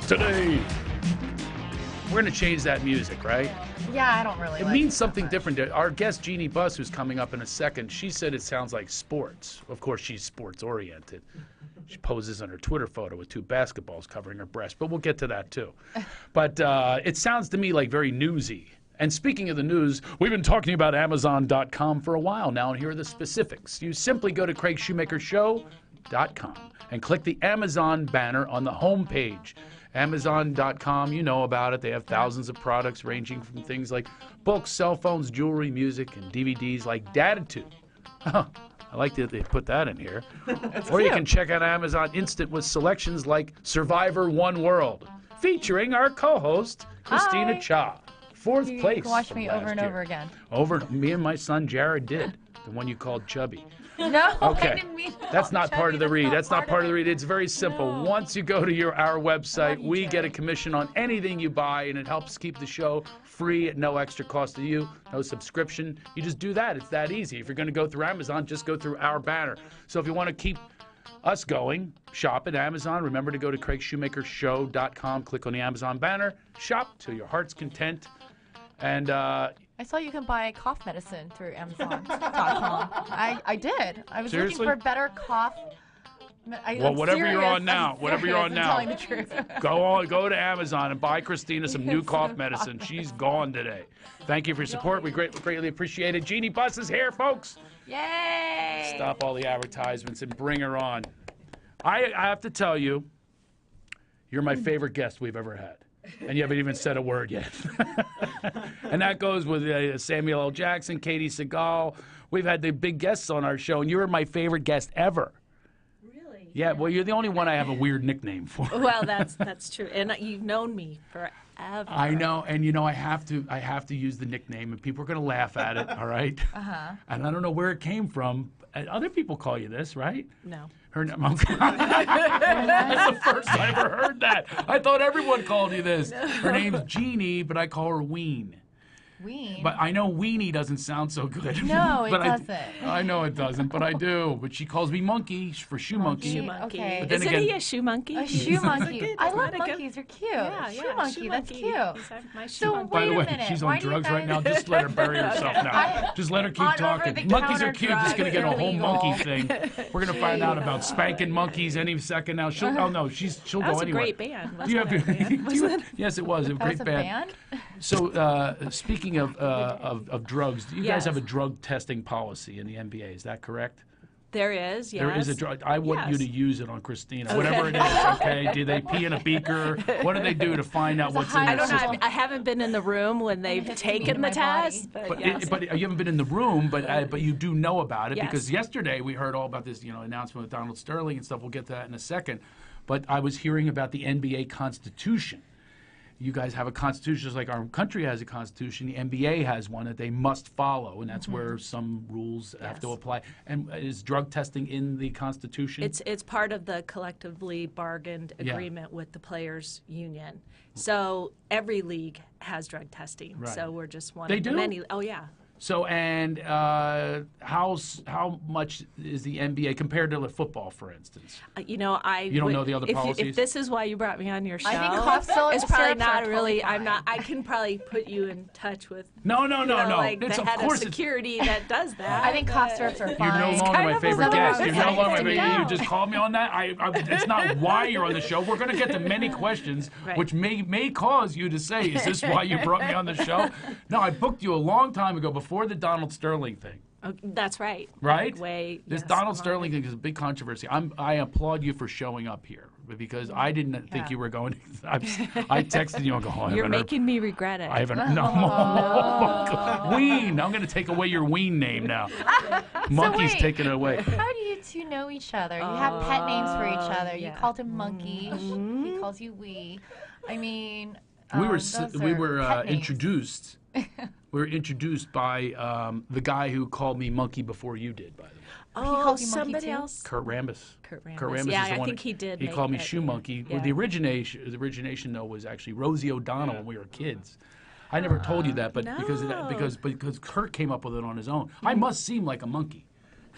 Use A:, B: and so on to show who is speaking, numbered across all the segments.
A: today. We're going to change that music, right?
B: Yeah, I don't really
A: It
B: like
A: means
B: that
A: something
B: much.
A: different. Our guest, Jeannie Buss, who's coming up in a second, she said it sounds like sports. Of course, she's sports-oriented. She poses on her Twitter photo with 2 basketballs covering her breast, but we'll get to that, too. But it sounds to me like very newsy. And speaking of the news, we've been talking about Amazon.com for a while now, and here are the specifics. You simply go to CraigShoemakerShow.com and click the Amazon banner on the home page. Amazon.com, you know about it. They have thousands of products ranging from things like books, cell phones, jewelry, music, and DVDs like Datitude. I like that they put that in here. Or you can check out Amazon Instant with selections like Survivor One World, featuring our co-host, Christina Cha. 4th place.
B: You can watch me
A: from
B: over
A: last
B: and
A: year.
B: over again.
A: Me and my son Jared did. The one you called Chubby.
B: No,
A: Okay.
B: I didn't mean to
A: That's not
B: call
A: part of the
B: Chubby.
A: read. That's not part of the
B: it.
A: read. It's very simple.
B: No.
A: Once you go to our website,
B: you,
A: we get a
B: Jared.
A: commission on anything you buy, and it helps keep the show free at no extra cost to you, no subscription. You just do that. It's that easy. If you're going to go through Amazon, just go through our banner. So if you want to keep us going, shop at Amazon. Remember to go to CraigShoemakerShow.com, click on the Amazon banner, shop till your heart's content. And
B: I saw you can buy cough medicine through Amazon.com. I did. I was
A: Seriously?
B: looking for better cough.
A: Well, whatever you're on now, whatever you're on now,
B: telling the truth.
A: go to Amazon and buy Christina some new cough medicine. She's gone today. Thank you for your support. We greatly appreciate it. Jeannie Buss is here, folks.
B: Yay!
A: Stop all the advertisements and bring her on. I have to tell you, you're my favorite guest we've ever had. And you haven't even said a word yet. And that goes with Samuel L. Jackson, Katie Seagal. We've had the big guests on our show, and you're my favorite guest ever.
C: Really?
A: Yeah, well, you're the only one I have a weird nickname for.
C: Well, that's true, and you've known me forever.
A: I know, and you know, I have to use the nickname, and people are going to laugh at it, all right? And I don't know where it came from. Other people call you this, right?
C: No.
A: Her name. That's the first I ever heard that. I thought everyone called you this.
C: No.
A: Her name's Jeannie, but I call her Ween.
B: Ween.
A: But I know weenie doesn't sound so good.
B: No, it
A: But
B: doesn't.
A: I know it doesn't, but I do. But she calls me Monkey for Shoe Monkey.
C: Shoe monkey.
B: Okay.
A: But then
C: Isn't
A: again-
C: he a shoe monkey?
B: A shoe monkey. I love
C: Good.
B: monkeys. They're cute.
C: Yeah,
B: shoe
C: yeah,
B: monkey. That's
C: monkey.
B: cute.
C: He's my shoe
B: So
C: monkey.
A: By the
B: Wait a
A: way,
B: minute.
A: she's
B: Why
A: on
B: do you
A: drugs right
B: guys-
A: now. Just let her bury herself now.
B: I-
A: Just let her keep
B: on
A: talking.
B: over the
A: Monkeys are
B: counter
A: cute. Just gonna get a
B: drugs
A: whole
B: are
A: monkey
B: illegal.
A: thing. We're gonna find out about spanking monkeys any second now. She'll
C: That
A: go
C: was a
A: anywhere.
C: great band.
A: Do you
C: Wasn't
A: have,
C: it, man?
A: do you- yes, it was a
B: That
A: great
B: was a
A: band.
B: band?
A: So, speaking of drugs, do you guys
C: Yes.
A: have a drug testing policy in the NBA? Is that correct?
C: There is, yes.
A: There is a drug. I want you
C: Yes.
A: to use it on Christina, whatever it is. Okay? Do they pee in a beaker? What do they do to find out what's in
B: high
A: their
C: I don't know.
A: system?
C: I haven't been in the room when they've
B: hit me
C: taken
B: in
C: the
B: my body.
C: test,
A: But,
C: yes.
A: but you haven't been in the room, but you do know about it
C: Yes.
A: because yesterday we heard all about this, announcement with Donald Sterling and stuff. We'll get to that in a second. But I was hearing about the NBA Constitution. You guys have a constitution just like our country has a constitution. The NBA has one that they must follow, and that's where some rules have to
C: Yes.
A: apply. And is drug testing in the Constitution?
C: It's part of the collectively bargained
A: Yeah.
C: agreement with the players' union. So every league has drug testing.
A: Right.
C: So we're just one
A: They
C: of
A: do?
C: many. Oh yeah.
A: So, and how much is the NBA compared to the football, for instance?
C: You know,
A: You don't know the other policies?
C: If this is why you brought me on your show,
B: I think cough syrup-
C: it's probably
B: syrups are
C: not
B: totally
C: really.
B: fine.
C: I'm not. I can probably put you in touch with.
A: No.
C: Like
A: It's,
C: the
A: of
C: head
A: course
C: of
A: it's
C: security that does that.
B: I think cough syrups are
A: You're
B: fine.
A: no longer
C: kind
A: my
C: of a
A: favorite
C: little
A: guest. You're no
C: exciting
A: longer my
C: to
A: favorite.
C: know.
A: You just called me on that. It's not why you're on the show. We're going to get to many questions,
C: Right.
A: which may cause you to say, "Is this why you brought me on the show?" No, I booked you a long time ago before the Donald Sterling thing.
C: Oh, that's right.
A: Right?
C: Like way.
A: This
C: yes,
A: Donald
C: long
A: Sterling
C: way.
A: thing is a big controversy. I applaud you for showing up here because I didn't think
B: Yeah.
A: you were going. I texted you and go, "Oh, I
C: You're
A: haven't heard-
C: making me regret it.
A: I haven't. No. Ween. I'm going to take away your Ween name now. Monkey's
B: wait.
A: taking it away.
B: How do you two know each other? You have pet names for each other. You
C: yeah.
B: called him Monkey. He calls you Wee. I mean,
A: We were
B: those
A: we
B: are
A: were
B: pet names.
A: introduced. We were introduced by the guy who called me Monkey before you did. By the way,
C: Oh,
B: called you Monkey
C: somebody
B: too?
C: else.
A: Kurt Rambis.
C: Kurt Rambis.
A: is
C: Yeah,
A: the
C: I
A: one.
C: think he did
A: He
C: make
A: called me
C: it,
A: Shoe
C: yeah.
A: Monkey. Well,
C: Yeah.
A: the origination though was actually Rosie O'Donnell when we were kids. I never told you that, but because of that,
C: no.
A: because Kurt came up with it on his own. I must seem like a monkey.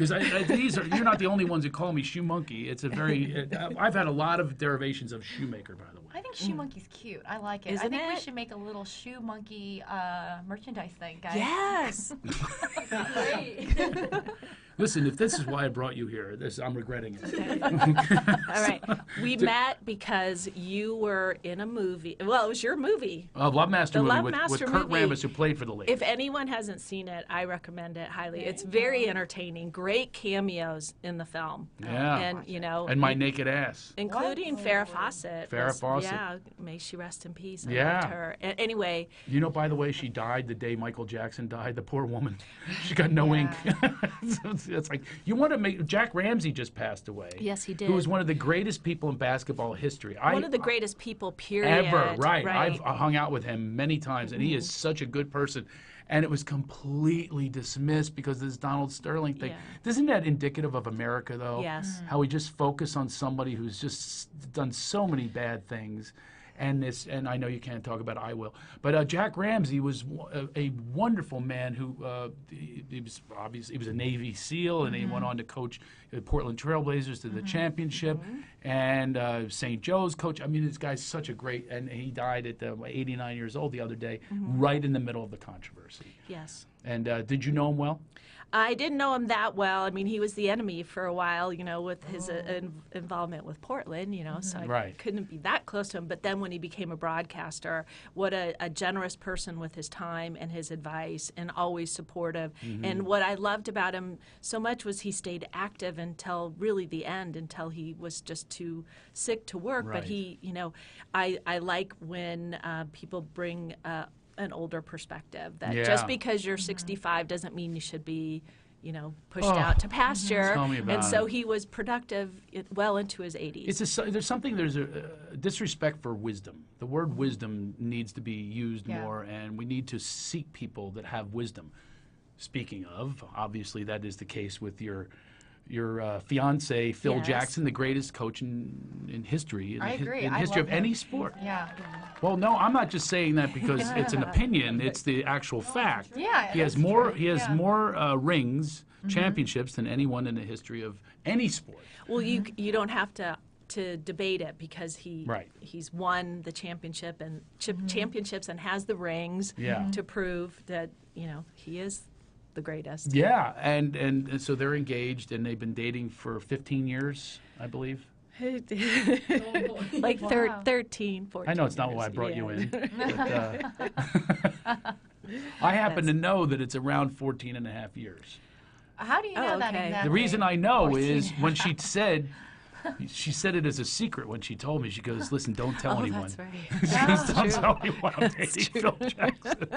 A: Because you're not the only ones who call me Shoe Monkey. It's a very, I've had a lot of derivations of Shoemaker, by the way.
B: I think Shoe Monkey's cute. I like it.
C: Isn't
B: I think we
C: it?
B: should make a little Shoe Monkey merchandise thing, guys.
C: Yes.
A: Listen, if this is why I brought you here, I'm regretting it.
C: All right. We met because you were in a movie. Well, it was your movie.
A: Love Master
C: The
A: movie
C: Love
A: with
C: Master
A: Kurt
C: movie.
A: Rambis, who played for the Lakers.
C: If anyone hasn't seen it, I recommend it highly. It's very entertaining. Great cameos in the film.
A: Yeah.
C: And, you know.
A: And my naked ass.
C: Including Farrah Fawcett.
A: Farrah Fawcett.
C: Yeah. May she rest in peace. I
A: Yeah.
C: loved her. Anyway.
A: You know, by the way, she died the day Michael Jackson died. The poor woman. She got no ink. It's like, you want to make... Jack Ramsey just passed away.
C: Yes, he did.
A: Who was one of the greatest people in basketball history.
C: One of the greatest people, period.
A: Ever, right. I've hung out with him many times, and he is such a good person. And it was completely dismissed because of this Donald Sterling thing.
C: Yeah.
A: Isn't that indicative of America, though?
C: Yes.
A: How we just focus on somebody who's just done so many bad things. And I know you can't talk about it, I will. But Jack Ramsey was a wonderful man who he was obviously, he was a Navy SEAL, and he went on to coach the Portland Trailblazers to the championship, and St. Joe's coach. I mean, this guy's such a great, and he died at 89 years old the other day, right in the middle of the controversy.
C: Yes.
A: And did you know him well?
C: I didn't know him that well. I mean, he was the enemy for a while, you know, with his involvement with Portland, you know, so I couldn't be that close to him. But then when he became a broadcaster, what a generous person with his time and his advice, and always supportive. And what I loved about him so much was he stayed active until really the end, until he was just too sick to work.
A: Right.
C: But he, you know, I like when people bring an older perspective, that just because you're 65 doesn't mean you should be, you know, pushed out to pasture.
A: Tell me about
C: and so
A: it.
C: he was productive well into his 80s.
A: There's a disrespect for wisdom. The word wisdom needs to be used more, and we need to seek people that have wisdom. Speaking of, obviously that is the case with your fiance Phil
C: Yes.
A: Jackson, the greatest coach in history.
B: I agree.
A: In
B: I
A: history
B: love
A: of any
B: him.
A: sport.
B: Yeah.
A: Well, no, I'm not just saying that because it's an opinion. It's the actual fact.
B: Yeah,
A: He has
B: it's
A: more.
B: true.
A: He has
B: Yeah.
A: more rings, championships than anyone in the history of any sport.
C: Well, you don't have to debate it, because he's won the championship and championships and has the rings to prove that, you know, he is the greatest.
A: Yeah, and so they're engaged, and they've been dating for 15 years, I believe.
C: Like
B: Wow.
C: 13, 14
A: I know it's not
C: years.
A: why I brought you
C: Yeah.
A: in. But, I happen to know that it's around 14 and a half years.
B: How do you know that
C: okay.
B: exactly?
A: The reason I know
B: 14.
A: is when she said it as a secret when she told me. She goes, "Listen, don't tell anyone."
C: That's right.
A: She goes, "Don't tell anyone I'm dating Phil Jackson."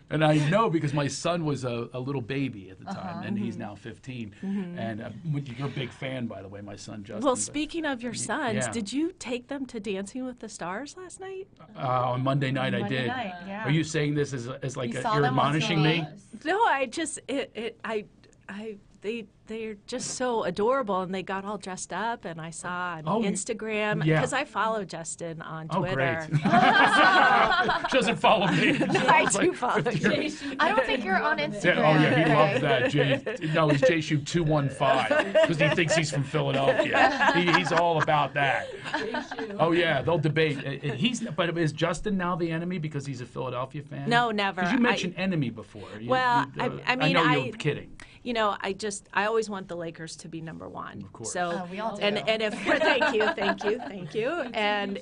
A: And I know because my son was a little baby at the time, and he's now 15. And you're a big fan, by the way, my son Justin.
C: Well,
A: but-
C: speaking of your sons,
A: yeah.
C: did you take them to Dancing with the Stars last night?
A: on Monday night, I
B: Monday
A: did.
B: night, yeah.
A: Are you saying this as like
B: You saw
A: you're
B: them on
A: admonishing me?
C: No, I just they're just so adorable, and they got all dressed up, and I saw on Instagram,
A: yeah.
C: because I follow Justin on
A: Oh,
C: Twitter.
A: great. She doesn't follow me.
C: I do follow you.
B: I don't think you're on Instagram.
A: Yeah, oh yeah, he
B: okay?
A: loves that. No, he's JShoe215 because he thinks he's from Philadelphia. He's all about that. Oh yeah, they'll debate. But is Justin now the enemy because he's a Philadelphia fan?
C: No, never.
A: Because you mentioned enemy before.
C: Well, I mean,
A: I know you're kidding.
C: You know, I always want the Lakers to be number one.
A: Of course.
C: So,
B: we all do.
C: and if thank you. And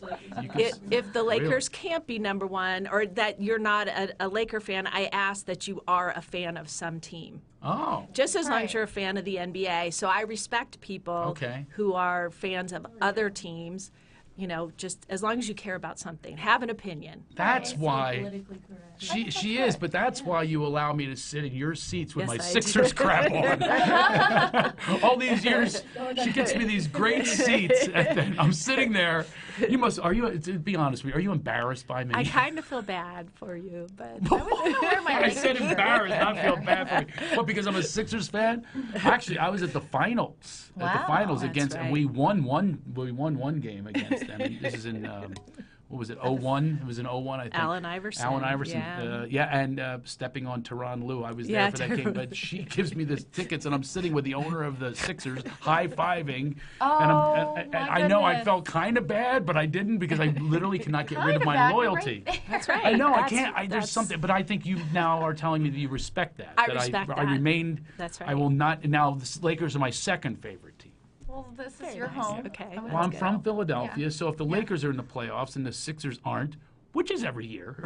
C: if the Lakers can't be number one, or that you're not a Laker fan, I ask that you are a fan of some team.
A: Oh.
C: Just as long as
B: Right.
C: you're a fan of the NBA. So I respect people who are fans of other teams. You know, just as long as you care about something, have an opinion.
A: That's why
D: Politically correct.
A: she is, but that's why you allow me to sit in your seats with
C: Yes,
A: my
C: I
A: Sixers
C: do.
A: crap on. All these years, she gets me these great seats, and then I'm sitting there. To be honest with you, are you embarrassed by me?
C: I kind of feel bad for you, but
A: I said embarrassed, not feel bad for me. What, because I'm a Sixers fan? Actually, I was at the finals. At the
B: Wow.
A: finals
C: That's
A: against,
C: right.
A: and we won one game against them. And this is in what was it, '01? It was in '01, I think.
C: Allen Iverson.
A: Allen Iverson.
C: Yeah.
A: And stepping on Tyronn Lue. I was there for that game, but she gives me the tickets, and I'm sitting with the owner of the Sixers, high-fiving.
B: Oh,
A: and
B: my
A: I know I
B: goodness.
A: felt kind of bad, but I didn't because I literally cannot get rid of my
B: bad, you're
A: loyalty.
B: right.
C: That's right.
A: I know I
C: That's-
A: can't. There's
C: that's-
A: something, but I think you now are telling me that you respect that.
C: I
A: that
C: respect
A: I
C: that.
A: remained.
C: That's
A: I
C: right.
A: will not. Now the Lakers are my second favorite team.
B: Well, this is
C: Very
B: your
C: nice.
B: home.
C: Okay.
B: I'm
A: Well, I'm
B: gonna
A: from
B: go.
A: Philadelphia,
B: Yeah.
A: so if the Lakers are in the playoffs and the Sixers aren't, which is every year,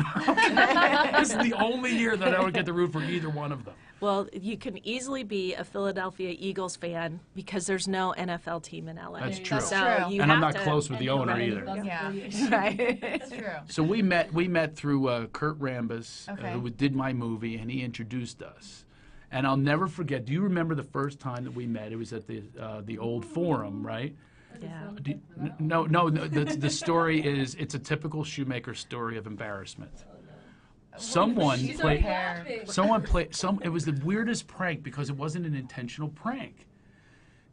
A: this is the only year that I don't get to root for either one of them.
C: Well, you can easily be a Philadelphia Eagles fan because there's no NFL team in LA.
A: That's true.
B: That's
C: So
B: true.
C: you
A: And I'm
C: have
A: not
C: to-
A: close with the owner
D: Right.
A: either.
B: Yeah,
C: Right.
B: it's true.
A: So we met through Kurt Rambis,
B: Okay.
A: who did my movie, and he introduced us. And I'll never forget. Do you remember the first time that we met? It was at the old Forum, right?
C: Yeah.
A: No. The story is it's a typical Shoemaker story of embarrassment. Someone
B: She's
A: played.
B: prepared.
A: Someone played. It was the weirdest prank because it wasn't an intentional prank.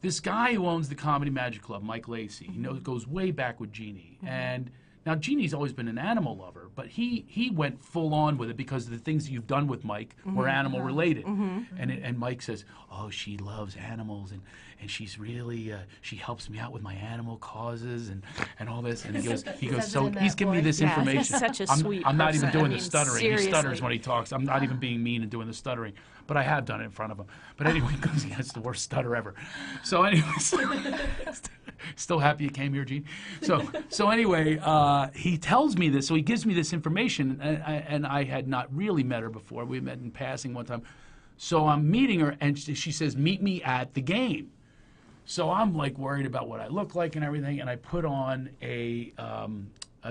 A: This guy who owns the Comedy Magic Club, Mike Lacey, goes way back with Jeannie, and now Jeannie's always been an animal lover, but he went full on with it because the things that you've done with Mike were animal related, and Mike says, "Oh, she loves animals, and she's really she helps me out with my animal causes and all this," and he goes
B: Says it
A: so
B: in
A: he's
B: that
A: giving me
B: voice.
A: this
C: Yeah,
A: information.
C: he's such a
A: I'm,
C: sweet
A: I'm not even
C: person.
A: doing
C: I
A: the
C: mean,
A: stuttering. He stutters
C: seriously.
A: when he talks. I'm not even being mean and doing the stuttering, but I have done it in front of him. But anyway, because he has the worst stutter ever. So anyways, still happy you came here, Gene. So anyway, he tells me this. So he gives me this information, and I had not really met her before. We met in passing one time. So I'm meeting her, and she says, "Meet me at the game." So I'm like worried about what I look like and everything, and I put on a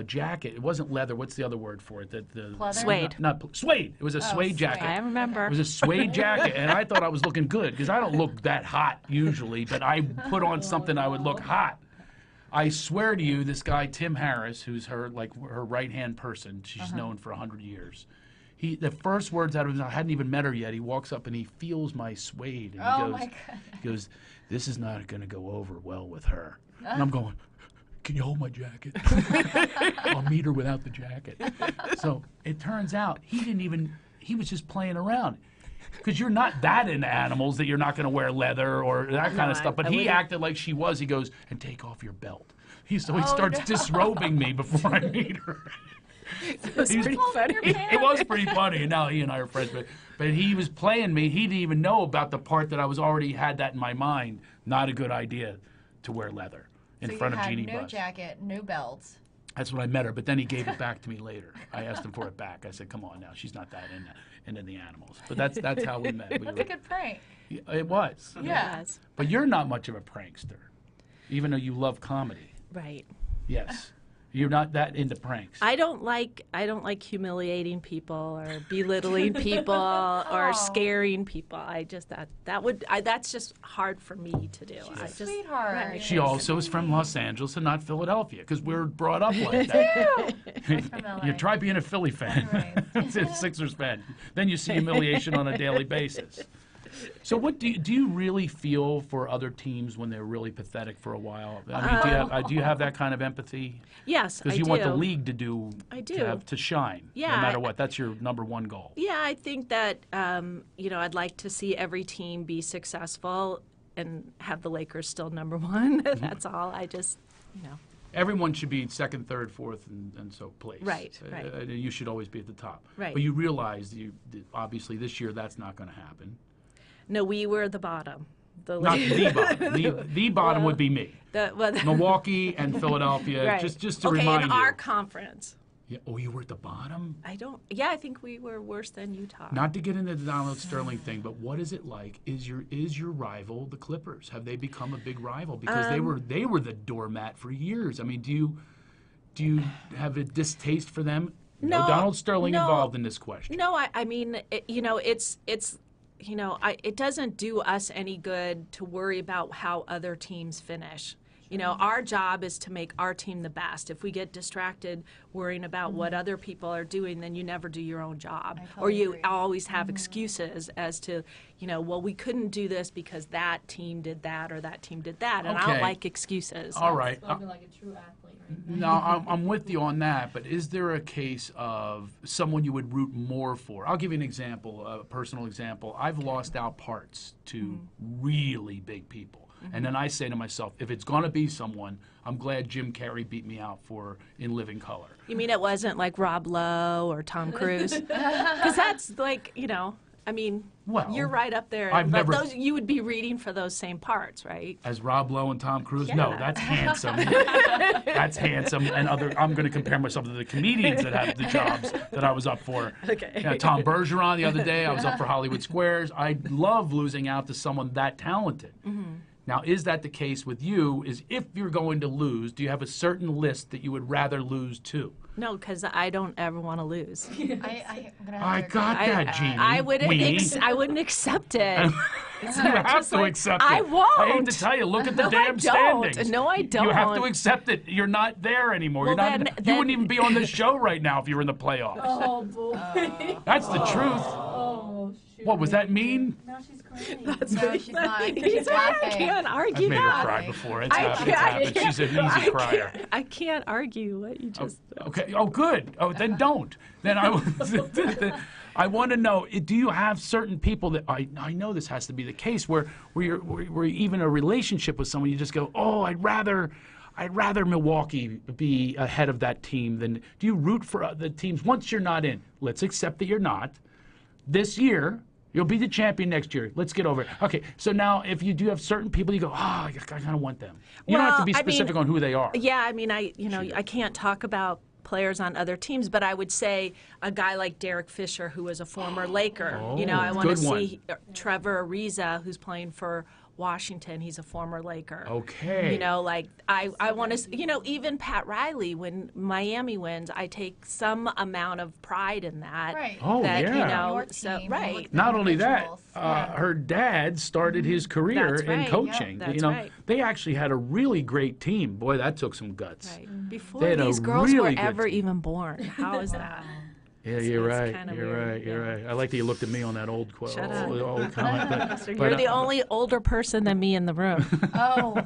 A: jacket. It wasn't leather. What's the other word for it? The
B: Pleather?
C: Suede.
A: Not suede. It was a suede
B: suede.
A: jacket.
C: I remember.
A: It was a suede jacket, and I thought I was looking good because I don't look that hot usually, but I put on something I would look hot. I swear to you, this guy Tim Harris, who's her right-hand person, she's known for 100 years. The first words out of his mouth, I hadn't even met her yet. He walks up and he feels my suede, and
B: Oh my God.
A: he goes, "This is not going to go over well with her." And I'm going, "Can you hold my jacket? I'll meet her without the jacket." So it turns out he was just playing around. Because you're not that into animals that you're not going to wear leather or that kind of stuff. But
C: I
A: he
C: wouldn't.
A: acted like she was. He goes, "And take off your belt." He
B: Oh,
A: starts disrobing me before I meet her.
C: It was
A: He's-
C: pretty funny.
A: It was pretty funny, and now he and I are friends. But he was playing me. He didn't even know about the part that I was already had that in my mind. Not a good idea to wear leather in
B: So
A: front
B: you
A: of
B: had
A: Jeannie
B: no
A: Buss.
B: jacket, no belts.
A: That's when I met her, but then he gave it back to me later. I asked him for it back. I said, "Come on now, she's not that into the animals." But that's how we met.
B: That's a good prank.
A: It was.
B: Yeah.
C: Yes.
A: But you're not much of a prankster, even though you love comedy.
C: Right.
A: Yes, you're not that into pranks.
C: I don't like humiliating people or belittling people or scaring people. I just that's just hard for me to do. I just
B: Sweetheart.
C: Right.
A: She also is from Los Angeles and not Philadelphia, because we're brought up like that.
B: From LA.
A: You try being a Philly fan, a Sixers fan, then you see humiliation on a daily basis. So, what do you really feel for other teams when they're really pathetic for a while? I mean, do you have that kind of empathy?
C: Yes,
A: Because
C: I
A: you
C: do.
A: want the league to do
C: I do.
A: to shine,
C: Yeah,
A: no matter what. That's your number one goal.
C: Yeah, I think that I'd like to see every team be successful and have the Lakers still number one. That's all. I just,
A: Everyone should be second, third, fourth, and so place.
C: Right.
A: You should always be at the top.
C: Right.
A: But you realize, obviously, this year that's not going to happen.
C: No, we were the bottom.
A: Not the bottom. The bottom would be me. Milwaukee and Philadelphia.
C: Right.
A: Just to
C: okay,
A: remind
C: in
A: you.
C: our conference.
A: Yeah, oh, you were at the bottom?
C: I think we were worse than Utah.
A: Not to get into the Donald Sterling thing, but what is it like? Is your rival the Clippers? Have they become a big rival? Because they were the doormat for years. I mean, do you have a distaste for them? No Donald Sterling involved in this question.
C: No, I mean, it doesn't do us any good to worry about how other teams finish. You know, our job is to make our team the best. If we get distracted worrying about what other people are doing, then you never do your own job. Or you always have excuses as to, you know, well, we couldn't do this because that team did that or that team did that. And I don't like excuses.
A: All right.
D: Spoken like a true athlete, right?
A: No, I'm with you on that, but is there a case of someone you would root more for? I'll give you an example, a personal example. I've lost out parts to really big people. And then I say to myself, if it's going to be someone, I'm glad Jim Carrey beat me out for In Living Color.
C: You mean it wasn't like Rob Lowe or Tom Cruise? Because that's like, you know, I mean,
A: Well,
C: you're right up there.
A: I've never-
C: those, you would be reading for those same parts, right?
A: As Rob Lowe and Tom Cruise?
C: Yeah.
A: No, that's handsome. That's handsome. And I'm going to compare myself to the comedians that have the jobs that I was up for.
C: Okay.
A: You know, Tom Bergeron the other day, I was up for Hollywood Squares. I love losing out to someone that talented. Now, is that the case with you? Is if you're going to lose, do you have a certain list that you would rather lose to?
C: No, because I don't ever want to lose.
B: I'm gonna have
A: I
B: to
A: got
B: agree.
A: that, Jeannie.
C: I wouldn't.
A: Weenie.
C: I wouldn't accept it.
A: You have to accept it.
C: I won't.
A: I hate to tell you, look at the
C: No, I
A: damn
C: don't.
A: standings.
C: No, I
A: You have to
C: don't.
A: accept it. You're not there anymore.
C: Well,
A: You're not.
C: then-
A: You wouldn't even be on this show right now if you were in the playoffs.
D: Oh, boy.
A: That's the truth.
D: Oh, shoot.
A: What was that mean?
D: Now she's crying.
B: No, she's not. She's
C: I
B: laughing.
C: can't
A: I've
C: argue
A: made her
C: that.
A: cry before. It's
C: I
A: happened.
C: can't-
A: It's happened. She's an easy crier.
C: I can't argue what you just.
A: Okay. Oh, good. Oh, then don't. Then I want to know. Do you have certain people that I know this has to be the case where you're even a relationship with someone you just go, oh, I'd rather Milwaukee be ahead of that team than. Do you root for the teams once you're not in? Let's accept that you're not. This year. You'll be the champion next year. Let's get over it. Okay, so now if you do have certain people, you go, I kind of want them. You don't have to be specific on who they are.
C: Yeah, I mean, I can't talk about players on other teams, but I would say a guy like Derek Fisher, who was a former Laker.
A: Oh,
C: You know, I want to
A: good one.
C: see Trevor Ariza, who's playing for Washington. He's a former Laker.
A: Okay.
C: You know, like I want to, you know, even Pat Riley, when Miami wins, I take some amount of pride in that.
B: Right.
A: Oh,
C: that,
A: yeah.
C: You know,
B: Your
C: so
B: team,
C: right.
B: look-
A: Not only that,
B: individuals. Yeah.
A: her dad started his career
C: That's
A: in
C: right,
A: coaching.
C: yeah, that's
A: you know,
C: right.
A: they actually had a really great team. Boy, that took some guts.
C: Right. Before
A: They had a
C: these girls
A: really
C: were
A: good
C: ever
A: team.
C: even born. How is that?
A: Yeah, you're
C: it's
A: right.
C: kinda
A: You're
C: weird,
A: right. You're
C: yeah.
A: right. I like that you looked at me on that old quote.
C: Shut up.
A: Old comment.
C: So
A: but,
C: you're the only older person than me in the room.
B: Oh,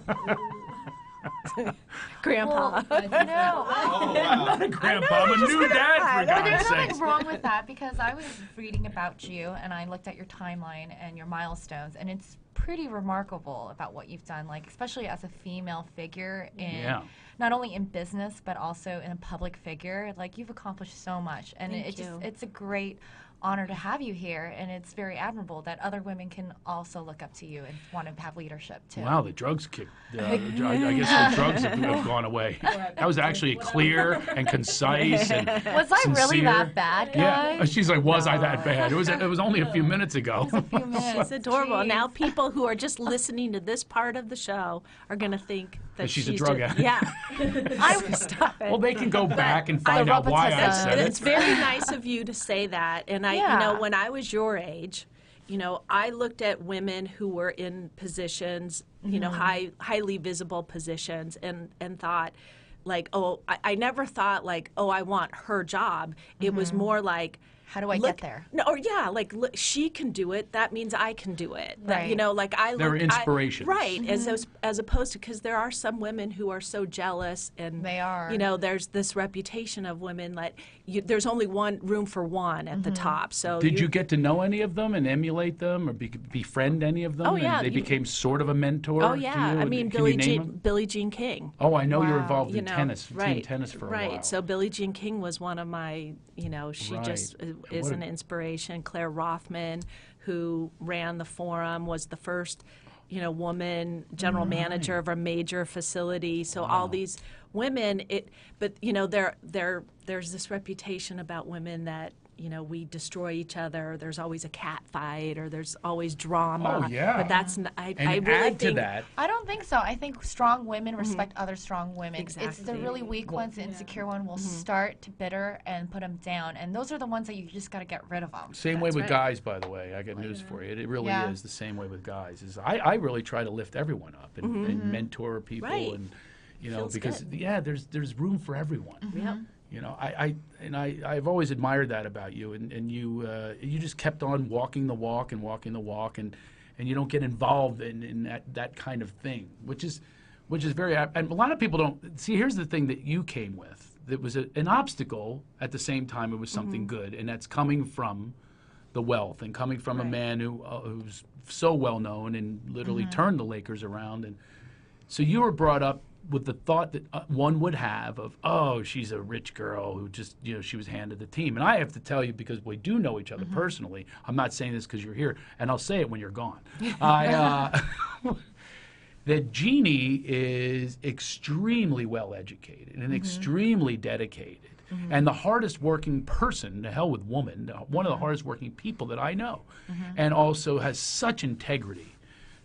C: Grandpa.
B: no.
A: Grandpa, I'm a new dad, for
B: But
A: God's
B: there's nothing
A: sakes.
B: wrong with that because I was reading about you and I looked at your timeline and your milestones and it's pretty remarkable about what you've done, like especially as a female figure in
A: Yeah.
B: not only in business but also in a public figure. Like you've accomplished so much and
C: Thank you.
B: it's a great honor to have you here and it's very admirable that other women can also look up to you and want to have leadership too.
A: Wow, the drugs kicked. I guess the drugs have gone away. That was was clear and concise and
B: Was I really
A: sincere.
B: that bad, guys?
A: Yeah, she's like, was I that bad? It was only a few minutes ago.
B: A few minutes.
C: It's adorable.
B: Jeez.
C: Now people who are just listening to this part of the show are going to think that
A: she's a drug addict.
C: Yeah. Stop it.
A: Well, they can go back and find out why I
B: repetition.
A: said
C: It's
A: it.
C: very nice of you to say that. And I, you
B: Yeah.
C: know, when I was your age, you know, I looked at women who were in positions, you know, highly visible positions and thought like, oh, I never thought like, oh, I want her job. It was more like,
B: How do I get there?
C: No, or yeah, like look, she can do it. That means I can do it. That, you
B: Right.
C: know, like I.
A: They're
C: look-
A: inspirations.
C: right? As opposed to because there are some women who are so jealous and
B: They are.
C: You know, there's this reputation of women that there's only one room for one at the top. So
A: Did you get to know any of them and emulate them or befriend any of them?
C: Oh, yeah,
A: And they
C: you-
A: became sort of a mentor
C: Oh
A: to
C: yeah,
A: you?
C: I mean
A: Can you name them?
C: Billie Jean King.
A: Oh, I know you're
B: Wow.
A: involved
C: You
A: in
C: know,
A: tennis,
C: right,
A: team tennis for a
C: right.
A: while.
C: So Billie Jean King was one of my, you know, she
A: Right.
C: just
A: And
C: is
A: what
C: an
A: a-
C: inspiration. Claire Rothman, who ran the Forum, was the first, you know, woman general manager of a major facility. So all these women, but you know, there's this reputation about women that we destroy each other. There's always a cat fight, or there's always drama.
A: Oh, yeah.
C: But that's I
A: And
C: really
A: add to
C: think
A: that,
B: I don't think so. I think strong women respect other strong women. It's the
C: Exactly.
B: really weak ones, the insecure one will start to bitter and put them down. And those are the ones that you just got to get rid of them.
A: same way
C: That's
A: with
C: right.
A: guys, by the way. I got news for you. It really
B: Yeah.
A: is the same way with guys. I really try to lift everyone up and mentor people,
C: Right.
A: and
C: Feels
A: because
C: good.
A: there's room for everyone.
C: Yep.
A: I've always admired that about you, and you just kept on walking the walk, and you don't get involved in that kind of thing, which is very, and a lot of people don't see. Here's the thing that you came with that was an obstacle. At the same time, it was something good, and that's coming from the wealth and coming from a
C: Right.
A: man who's so well known and literally turned the Lakers around. And so you were brought up with the thought that one would have of, oh, she's a rich girl who just, she was handed the team. And I have to tell you, because we do know each other personally, I'm not saying this because you're here, and I'll say it when you're gone. That Jeannie is extremely well educated and extremely dedicated. And the hardest working person, to hell with woman, one of the hardest working people that I know, and also has such integrity.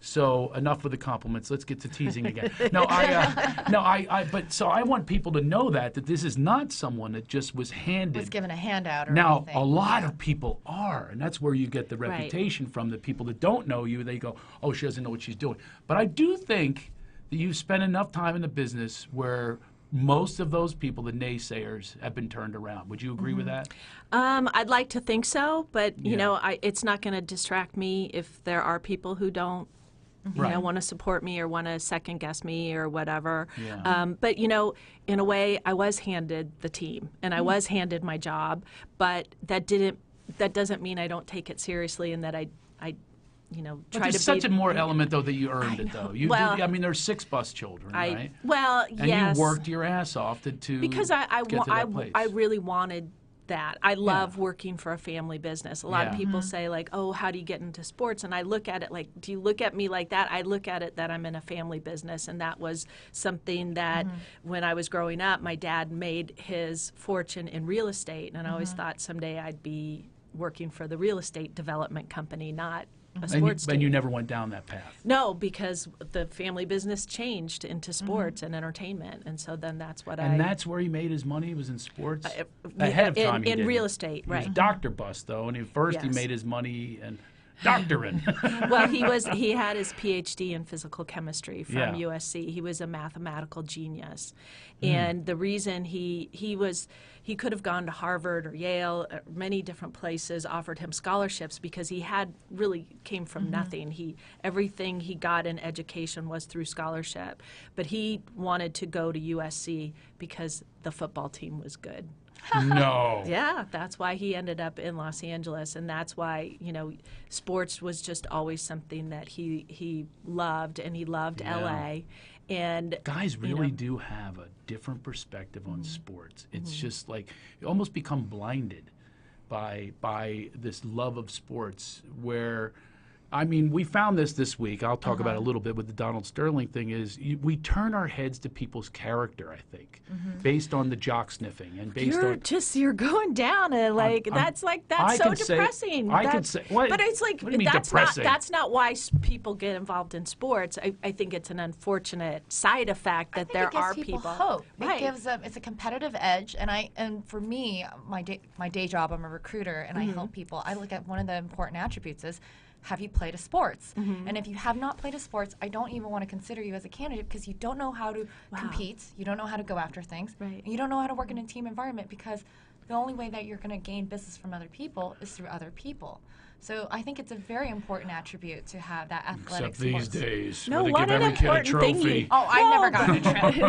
A: So enough with the compliments. Let's get to teasing again. But so I want people to know that this is not someone that just was handed.
B: Was given a handout or
A: Now,
B: anything.
A: a lot of people are, and that's where you get the reputation from. The people that don't know you, they go, oh, she doesn't know what she's doing. But I do think that you've spent enough time in the business where most of those people, the naysayers, have been turned around. Would you agree with that?
C: I'd like to think so, but
A: Yeah.
C: it's not going to distract me if there are people who don't
A: Right.
C: want to support me or want to second guess me or whatever.
A: Yeah.
C: But in a way, I was handed the team and I was handed my job, but that doesn't mean I don't take it seriously and that I
A: But
C: try
A: there's
C: to
A: such
C: be.
A: a more element, though, that you earned it, though.
C: Well,
A: There's 6 bus children, right? And
C: yes.
A: you worked your ass off to
C: because I
A: get to that place.
C: I really wanted that. I love working for a family business. A lot of people say like, "Oh, how do you get into sports?" And I look at it like, "Do you look at me like that?" I look at it that I'm in a family business, and that was something that when I was growing up, my dad made his fortune in real estate, and I always thought someday I'd be working for the real estate development company, not a sports team.
A: And you never went down that path.
C: No, because the family business changed into sports and entertainment, and so then that's what
A: And that's where he made his money, was in sports? Ahead of time he
C: in
A: didn't.
C: real estate,
A: He was
C: right?
A: Dr. Bus, though, and he
C: Yes.
A: made his money and doctoring.
C: Well, he had his PhD in physical chemistry from
A: Yeah.
C: USC. He was a mathematical genius, and the reason he could have gone to Harvard or Yale, many different places offered him scholarships because he had really came from nothing. Everything he got in education was through scholarship, but he wanted to go to USC because the football team was good.
A: No.
C: Yeah, that's why he ended up in Los Angeles, and that's why sports was just always something that he loved, and he loved LA. And
A: Guys really do have a different perspective on sports. It's just like you almost become blinded by this love of sports where, I mean, we found this week. I'll talk about it a little bit with the Donald Sterling thing. We turn our heads to people's character, I think, based on the jock sniffing and based on.
C: you're going down and that's so depressing.
A: I could say, what?
C: But it's like
A: What do you mean
C: that's
A: depressing?
C: that's not why people get involved in sports. I think it's an unfortunate side effect that there are
B: it gives
C: people.
B: hope.
C: Right.
B: It gives them. It's a competitive edge, and for me, my day job, I'm a recruiter, and I help people. I look at one of the important attributes is, have you played a sports? And if you have not played a sports, I don't even want to consider you as a candidate because you don't know how to compete, you don't know how to go after things,
C: Right.
B: and you don't know how to work in a team environment because the only way that you're going to gain business from other people is through other people. So I think it's a very important attribute to have that athletic
A: Except these
B: sports.
A: days,
C: No,
A: where they
C: what
A: give
C: an
A: every kid a
C: important thing
A: trophy.
C: you-
B: Oh, I've
C: No,
B: never gotten a trophy.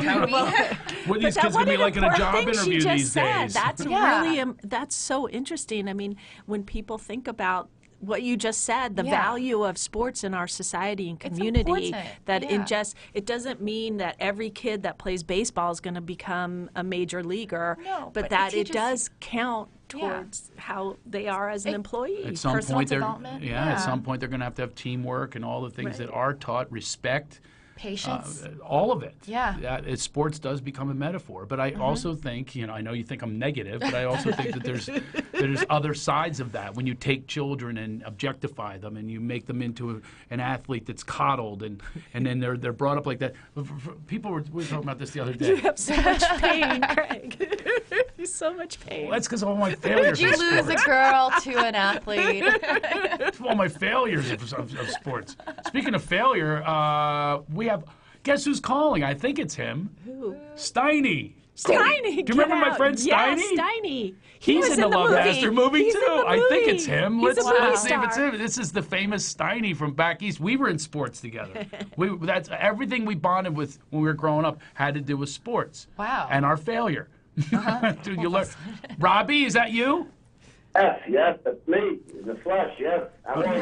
A: What are these
C: But
A: kids going to be like in a
C: important
A: job
C: thing she
A: interview
C: just
A: these
C: said.
A: days?
C: That's
B: Yeah.
C: really that's so interesting. I mean, when people think about what you just said, the
B: Yeah.
C: value of sports in our society and
B: It's
C: community,
B: important.
C: that
B: Yeah.
C: it doesn't mean that every kid that plays baseball is going to become a major leaguer,
B: No,
C: but
B: but
C: that
B: it
C: it
B: teaches-
C: does count
B: Yeah.
C: towards how they are as an employee.
A: At some
B: Personal
A: point,
B: development,
A: at
B: yeah.
A: some point, they're going to have teamwork and all the things that are taught, respect.
B: Patience.
A: All of it.
B: Yeah.
A: Sports does become a metaphor, but I also think, I know you think I'm negative, but I also think that there's other sides of that. When you take children and objectify them, and you make them into an athlete that's coddled, and then they're brought up like that. People we were talking about this the other day.
C: You have so much pain, Craig. So much pain.
A: Well, that's because of all my failures.
B: Did you
A: in
B: lose a
A: sports.
B: girl to an athlete?
A: All my failures of sports. Speaking of failure, we have. Guess who's calling? I think it's him.
C: Who?
A: Steiny.
C: Steiny.
A: Do you remember my friend Steiny?
C: Yes, Steiny.
A: He's
C: was
A: in the Love
C: movie.
A: Master movie
C: He's
A: too.
C: in the
A: I think
C: movie.
A: it's him.
C: He's
A: Let's
C: a movie
A: see if it's
C: star.
A: him. This is the famous Steiny from back east. We were in sports together. That's everything we bonded with when we were growing up had to do with sports.
B: Wow.
A: And our failure. Dude, you learn. Robbie, is that you?
E: Yes, that's me. In the flesh, yes. How are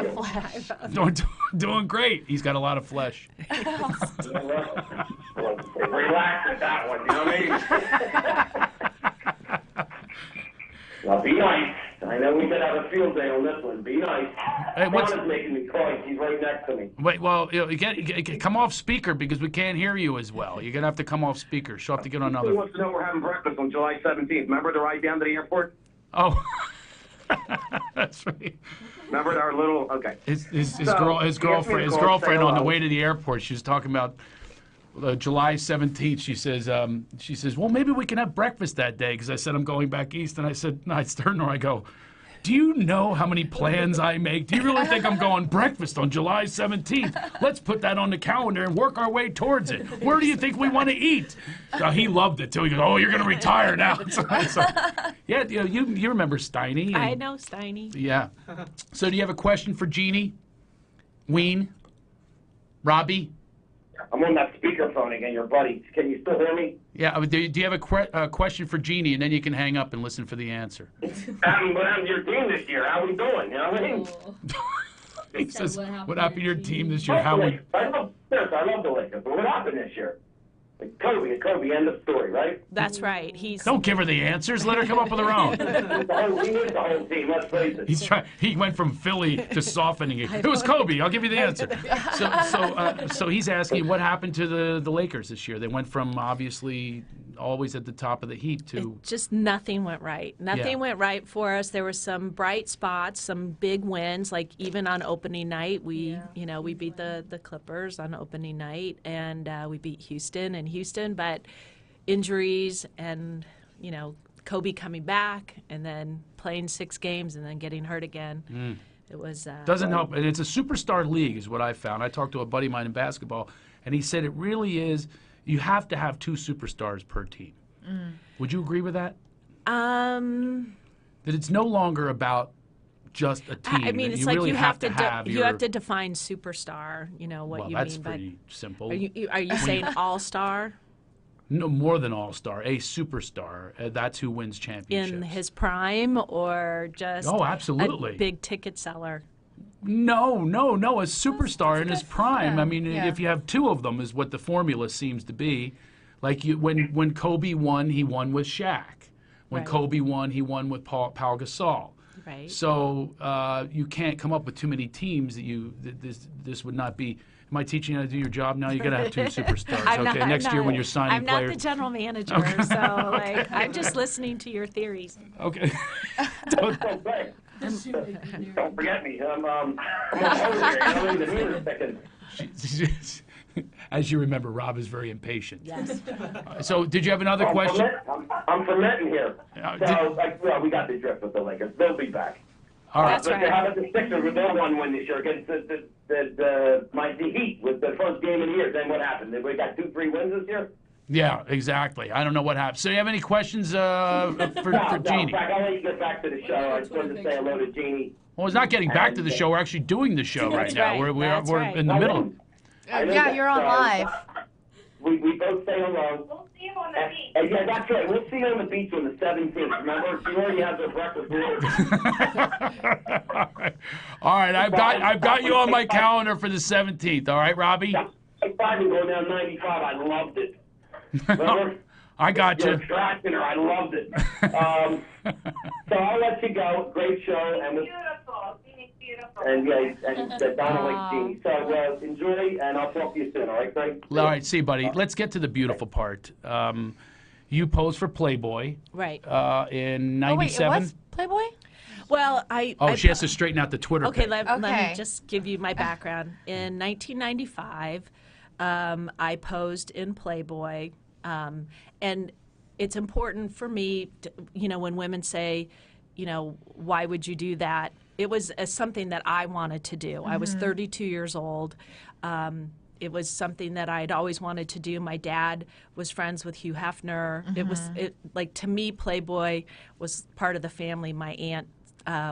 E: you?
A: Doing great. He's got a lot of flesh.
E: Relax with that one, you know what I mean? Well, be nice. I know we could have a field day on this one. Be nice.
A: Hey,
E: Ron is making me cry. He's right next to me.
A: Wait, well, you come off speaker because we can't hear you as well. You're going to have to come off speaker. She'll have to get on
E: Who
A: another.
E: wants to know we're having breakfast on July 17th? Remember the ride down to the airport?
A: Oh, that's right.
E: Remember our little, okay.
A: His
E: So,
A: girlfriend
E: give me a call, say
A: on the
E: hello.
A: way to the airport. She was talking about July 17th. She says, well, maybe we can have breakfast that day because I said I'm going back east, and I said, no, I turned to her, I go, do you know how many plans I make? Do you really think I'm going breakfast on July 17th? Let's put that on the calendar and work our way towards it. Where do you think we want to eat? So he loved it too. He goes, oh, you're going to retire now. Yeah, you remember Steiny.
C: I know Steiny.
A: Yeah. So do you have a question for Jeannie? Ween? Robbie?
E: I'm on that speakerphone again, your buddy. Can you still hear me?
A: Yeah. Do you have a question for Jeannie, and then you can hang up and listen for the answer?
E: I'm your team this year. How we doing? You know what I mean?
A: He says,
D: what
A: what
D: happened
A: happened to
D: to
A: your
D: your
A: team
D: team?
A: this year? How we?
E: I love the Lakers, but what happened this year? Like Kobe, end of story, right?
C: That's right. He's
A: Don't give her the answers. Let her come up with her own.
E: He needs the whole team, let's face it.
A: He went from Philly to softening it. It was Kobe. I'll give you the answer. So he's asking what happened to the Lakers this year. They went from obviously always at the top of the heap to
C: just nothing went right. Nothing went right for us. There were some bright spots, some big wins. Like even on opening night, we beat the Clippers on opening night, and we beat Houston, but injuries and Kobe coming back and then playing 6 games and then getting hurt again. It was
A: doesn't help. And it's a superstar league, is what I found. I talked to a buddy of mine in basketball, and he said it really is. You have to have 2 superstars per team. Would you agree with that? That it's no longer about just a team.
C: I mean,
A: that
C: it's
A: you
C: like
A: really
C: you have to
A: your,
C: define superstar. You know what
A: well,
C: you
A: that's
C: mean.
A: pretty simple.
C: Are you saying all star?
A: No, more than all-star, a superstar. That's who wins championships.
C: In his prime, or just
A: absolutely.
C: a big ticket seller?
A: No, a superstar in his prime.
B: Yeah.
A: I mean,
B: Yeah.
A: if you have 2 of them is what the formula seems to be. Like when Kobe won, he won with Shaq. When
C: Right.
A: Kobe won, he won with Pau Gasol.
C: Right.
A: So you can't come up with too many teams this would not be. Am I teaching you how to do your job now? You got to have 2 superstars. Okay, next year when you're signing
C: I'm
A: players.
C: not the general manager, so I'm just listening to your theories.
A: Okay.
E: So, Greg, don't forget me. I'm on hold here. You know, the music second.
A: As you remember, Rob is very impatient.
C: Yes.
A: So, did you have another question?
E: I'm fermenting here.
A: Did-
E: We got the drift with the Lakers. They'll be back.
A: All right.
C: That's right.
E: How about the Sixers with their 1 win this year against the Heat with the first game of the year? Then what happened? We got 2-3 wins this year?
A: Yeah, exactly. I don't know what happened. So, you have any questions for
E: No,
A: Jeannie?
E: in fact, I'll let you get back to the show. I just wanted to say hello to Jeannie.
A: Well, it's not getting back to the show. We're actually doing the show right
C: That's
A: now.
C: right.
A: We're
C: That's right.
A: in the middle.
E: I know
B: Yeah,
E: that.
B: you're on
E: So,
B: live.
E: We both say hello.
D: We'll see you on the beach.
E: Yeah, that's right. We'll see you on the beach on the 17th. Remember, she already has her breakfast ready.
A: All right, I've got you on my calendar for the 17th. All right, Robbie.
E: I tried to go down 95. I loved it. Remember?
A: I got
E: You're
A: you.
E: attracting her. I loved it. So I'll let you go. Great show, and we'll
D: Beautiful. Phoenix,
E: And Donna likes Jeannie. So enjoy, and I'll talk to you soon. All right, Craig?
A: All right, see, buddy. Let's get to the beautiful part. You posed for Playboy.
C: Right.
A: In
B: Oh, wait, it
A: '97.
B: was Playboy?
C: Well,
A: She has to straighten out the Twitter.
C: Okay,
A: page.
C: let me
B: Okay.
C: just give you my background. In 1995, I posed in Playboy, and it's important for me, to, when women say, why would you do that? It was something that I wanted to do. I was 32 years old. It was something that I'd always wanted to do. My dad was friends with Hugh Hefner. To me, Playboy was part of the family. My aunt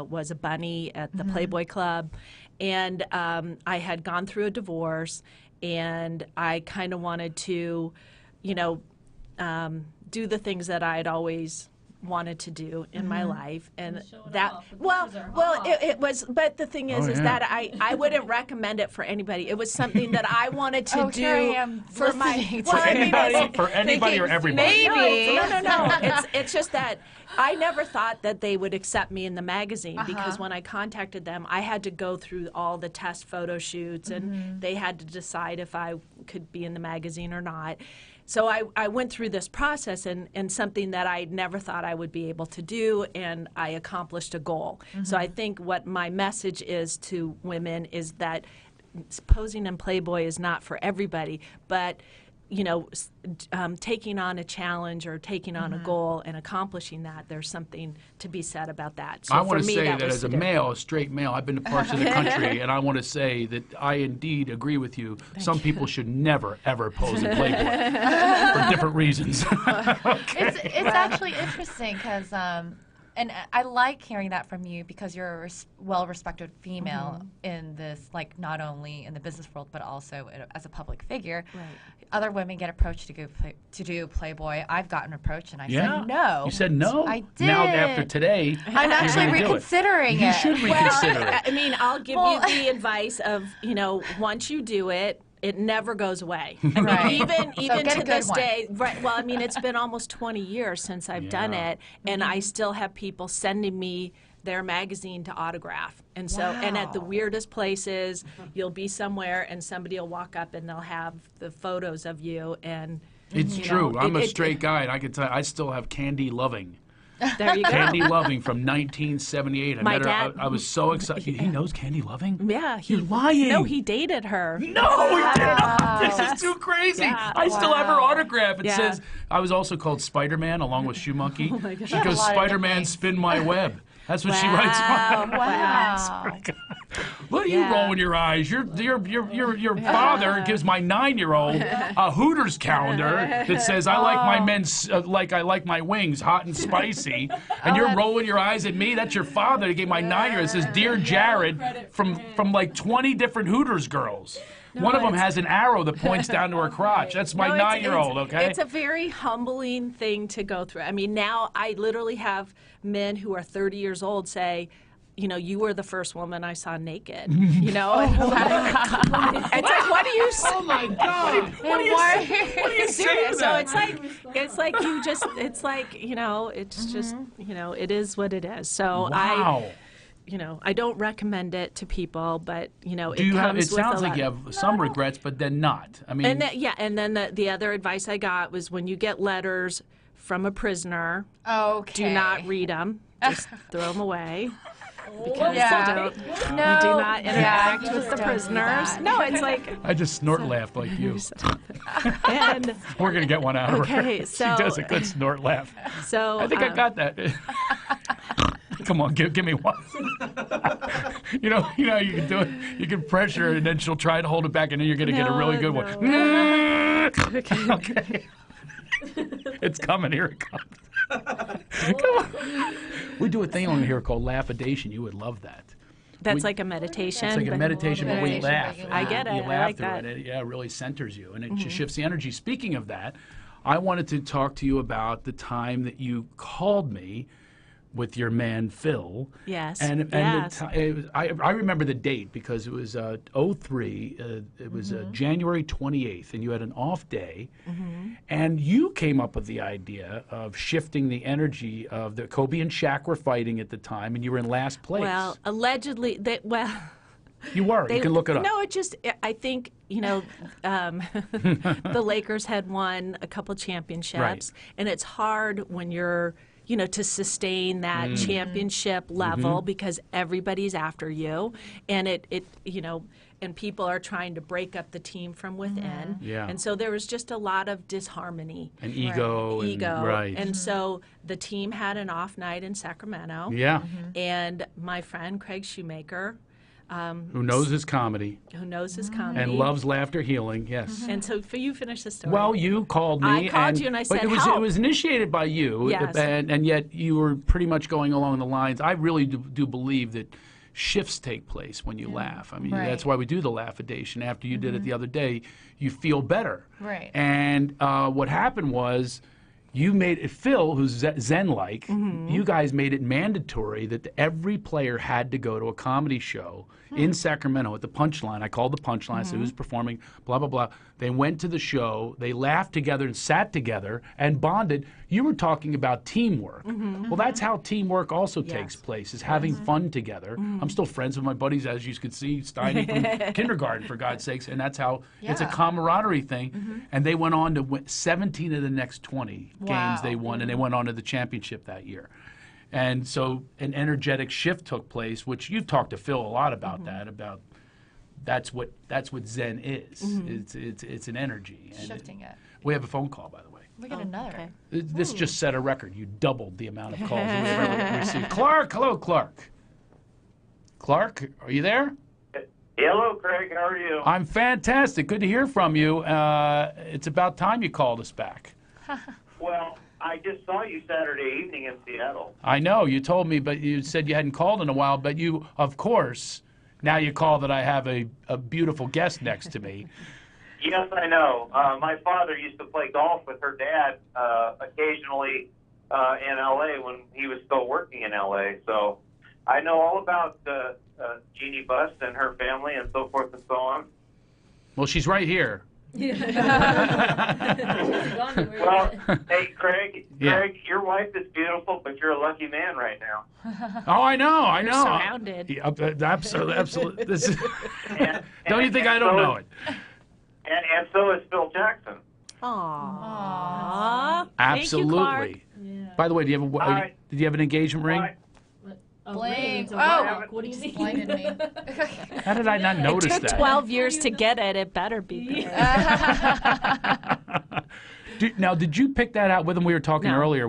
C: was a bunny at the Playboy Club, and I had gone through a divorce, and I kind of wanted to, do the things that I had always wanted to do in my life, and it was, but the thing is that I wouldn't recommend it for anybody. It was something that I wanted to do
B: here I am
C: for my
A: For anybody or everybody.
B: Maybe.
C: No. It's just that I never thought that they would accept me in the magazine, because when I contacted them, I had to go through all the test photo shoots, and they had to decide if I could be in the magazine or not. So I went through this process, and something that I never thought I would be able to do, and I accomplished a goal. So I think what my message is to women is that posing in Playboy is not for everybody, but taking on a challenge or taking on a goal and accomplishing that, there's something to be said about that. So
A: I want to
C: for me,
A: say
C: that
A: that
C: was
A: as a
C: the
A: male, a straight male, I've been to parts of the country, and I want to say that I indeed agree with you. Some people should never, ever pose in Playboy for different reasons.
B: It's actually interesting because, and I like hearing that from you, because you're a well-respected female in this, not only in the business world, but also as a public figure.
C: Right.
B: Other women get approached to do Playboy. I've gotten approached, and I
A: Yeah.
B: said no.
A: You said no?
B: I did.
A: Now, after today,
B: I'm
A: you're
B: actually
A: gonna do it.
B: reconsidering
A: You
B: it.
A: should reconsider it.
C: I mean, I'll give
B: Well-
C: you the advice of, once you do it, it never goes away. I mean,
B: Right.
C: even
B: get a
C: to
B: good
C: this
B: one.
C: day. Right. Well, I mean, it's been almost 20 years since I've done
A: Yeah.
C: it, and I still have people sending me their magazine to autograph. And so, and at the
B: Wow.
C: weirdest places, you'll be somewhere, and somebody will walk up, and they'll have the photos of you, and
A: It's
C: you
A: true.
C: know,
A: I'm a
C: it-
A: straight guy, and I can tell you, I still have Candy Loving.
C: There you go.
A: Candy Loving from 1978. I
C: My
A: met her.
C: dad-
A: I was so excited. He knows Candy Loving?
C: Yeah,
A: You're lying.
C: No, he dated her.
A: No, he didn't. This is too crazy.
C: Yeah.
A: I still have her autograph. It
C: Yeah.
A: says, I was also called Spider-Man along with Shoemaker.
C: Oh my God.
A: She
B: You have
A: goes,
B: a lot of
A: Spider-Man,
B: nicknames.
A: spin my web. That's what she writes.
B: Wow.
A: What are you
C: Yeah.
A: rolling your eyes? Your father gives my 9-year-old a Hooters calendar that says I like my men like I like my wings hot and spicy, and you're rolling your eyes at me. That's your father that gave my 9-year-old. It says Dear Jared from like 20 different Hooters girls. One of them has an arrow that points down to her crotch. That's my
C: No, it's-
A: 9-year-old. Okay.
C: It's a very humbling thing to go through. I mean, now I literally have men who are 30 years old say, you were the first woman I saw naked. It's like, what do you say?
A: Oh my God! What do you say? What do you say to
C: So
A: that?
C: it's like you just, it's like, it's just, it is what it is. So
A: Wow.
C: I don't recommend it to people, but
A: Do
C: it
A: you
C: comes
A: have? It
C: with
A: sounds
C: a
A: like
C: lot.
A: you have some regrets, but then not. I mean,
C: And then the other advice I got was when you get letters from a prisoner,
B: Okay.
C: do not read them. Just throw them away. Because
B: Yeah.
C: you
B: No.
C: do not interact
B: Yeah,
C: with the
B: just don't do
C: prisoners.
B: that.
C: No, it's like,
A: I just snort laugh like you.
C: and
A: We're gonna get one out of her.
C: Okay,
A: She
C: so-
A: does a good snort laugh.
C: so
A: I think I got that. Come on, give me one. you know how you can do it. You can pressure, and then she'll try to hold it back, and then you're gonna get a really good one. Okay. It's coming. Here it comes. Come on. We do a thing on here called Laughidation. You would love that.
C: That's like a meditation.
A: It's like a
C: but-
A: meditation, but we
B: Meditation,
A: laugh.
B: but you
C: I get it.
A: You
C: I
A: laugh
C: like
A: through
C: that.
A: it. It really centers you, and it just shifts the energy. Speaking of that, I wanted to talk to you about the time that you called me with your man Phil.
C: Yes.
A: And
C: Yes.
A: I remember the date because it was 03. It was January 28th, and you had an off day. And you came up with the idea of shifting the energy of the Kobe and Shaq were fighting at the time, and you were in last place.
C: Well, allegedly,
A: you were. You can look it up.
C: No, I think, the Lakers had won a couple championships,
A: Right.
C: and it's hard when you're, to sustain that championship level because everybody's after you, and and people are trying to break up the team from within.
A: Yeah.
C: And so there was just a lot of disharmony.
A: And ego. Right.
C: And so the team had an off night in Sacramento.
A: Yeah.
C: And my friend Craig Shoemaker,
A: Who knows his comedy
C: who knows his comedy
A: and loves laughter healing. Yes.
C: And so, for you, finish the story.
A: Well, you called me.
C: I called you and I
A: but
C: said,
A: it was
C: help.
A: it was initiated by you,
C: Yes.
A: and yet you were pretty much going along the lines. I really do believe that shifts take place when you laugh. I mean,
B: Right.
A: that's why we do the laugh-a-dation. After you did it the other day, you feel better.
B: Right.
A: And what happened was, you made it, Phil, who's Zen-like, you guys made it mandatory that every player had to go to a comedy show in Sacramento at the Punchline. I called the Punchline, I said, who's performing, blah, blah, blah. They went to the show, they laughed together and sat together and bonded. You were talking about teamwork. Well, that's how teamwork also takes place, is having fun together. I'm still friends with my buddies, as you could see, Steiny from kindergarten, for God's sakes, and that's how, it's a
B: Yeah.
A: camaraderie thing. And they went on to win 17 of the next 20 games
B: Wow.
A: they won, and they went on to the championship that year. And so an energetic shift took place, which you've talked to Phil a lot about that, about that's what Zen is. It's an energy. And
B: Shifting it.
A: we have a phone call, by the way.
B: We get another.
C: okay.
A: This just set a record. You doubled the amount of calls that we've ever received. Clark, hello, Clark. Clark, are you there?
E: Hello, Craig. How are you?
A: I'm fantastic. Good to hear from you. It's about time you called us back.
E: Well, I just saw you Saturday evening in Seattle.
A: I know, you told me, but you said you hadn't called in a while. But you, of course, now you call that I have a beautiful guest next to me.
E: Yes, I know. My father used to play golf with her dad occasionally in L.A. when he was still working in L.A. So I know all about Jeannie Bust and her family and so forth and so on.
A: Well, she's right here.
E: Well, hey, Craig,
A: Yeah.
E: your wife is beautiful, but you're a lucky man right now.
A: Oh, I know, I know.
C: surrounded.
A: Yeah, absolutely, absolutely. This is,
E: And,
A: don't you think I don't know it?
E: And so is Phil Jackson.
C: Aww.
A: Absolutely. By the way, do you have a,
E: right.
A: did you have an engagement ring?
B: Blame.
D: Oh,
B: Oh,
D: what do you mean?
B: blinded me.
A: How did I not notice
C: It took
A: that?
C: 12 years to get it. It better be there.
A: Now, did you pick that out with him? We were talking
C: No.
A: earlier.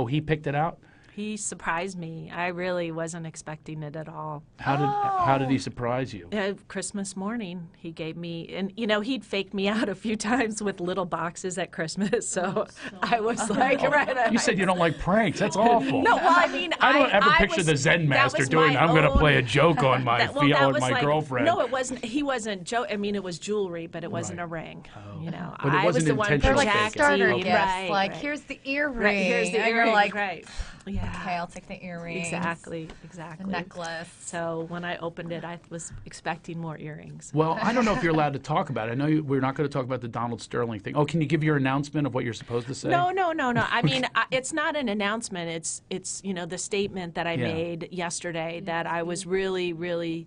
A: He picked it out?
C: He surprised me. I really wasn't expecting it at all.
A: How did he surprise you?
C: Christmas morning, he gave me, and he'd faked me out a few times with little boxes at Christmas. So I was like, right.
A: You said you don't like pranks. That's awful.
C: No, well, I mean,
A: I don't ever picture
C: was-
A: the Zen
C: that
A: master
C: was
A: doing,
C: my
A: I'm going to
C: own-
A: play a joke on my
C: that was
A: my
C: like,
A: girlfriend.
C: No, it wasn't. He wasn't. I mean, it was jewelry, but it wasn't
A: Right.
C: a ring.
A: But it
C: I was
A: wasn't
C: the one
A: intentional
B: They're like
A: fake.
B: starter
A: Okay.
B: gifts.
C: Right,
B: like,
C: right.
B: here's the earring.
C: Right, here's the
B: and
C: earring.
B: you're like,
C: right. Yeah.
B: okay, I'll take the earring.
C: Exactly.
B: The necklace.
C: So when I opened it, I was expecting more earrings.
A: Well, I don't know if you're allowed to talk about it. I know we're not going to talk about the Donald Sterling thing. Oh, can you give your announcement of what you're supposed to say?
C: No. I mean, it's not an announcement. It's the statement that I
A: Yeah.
C: made yesterday that I was really, really,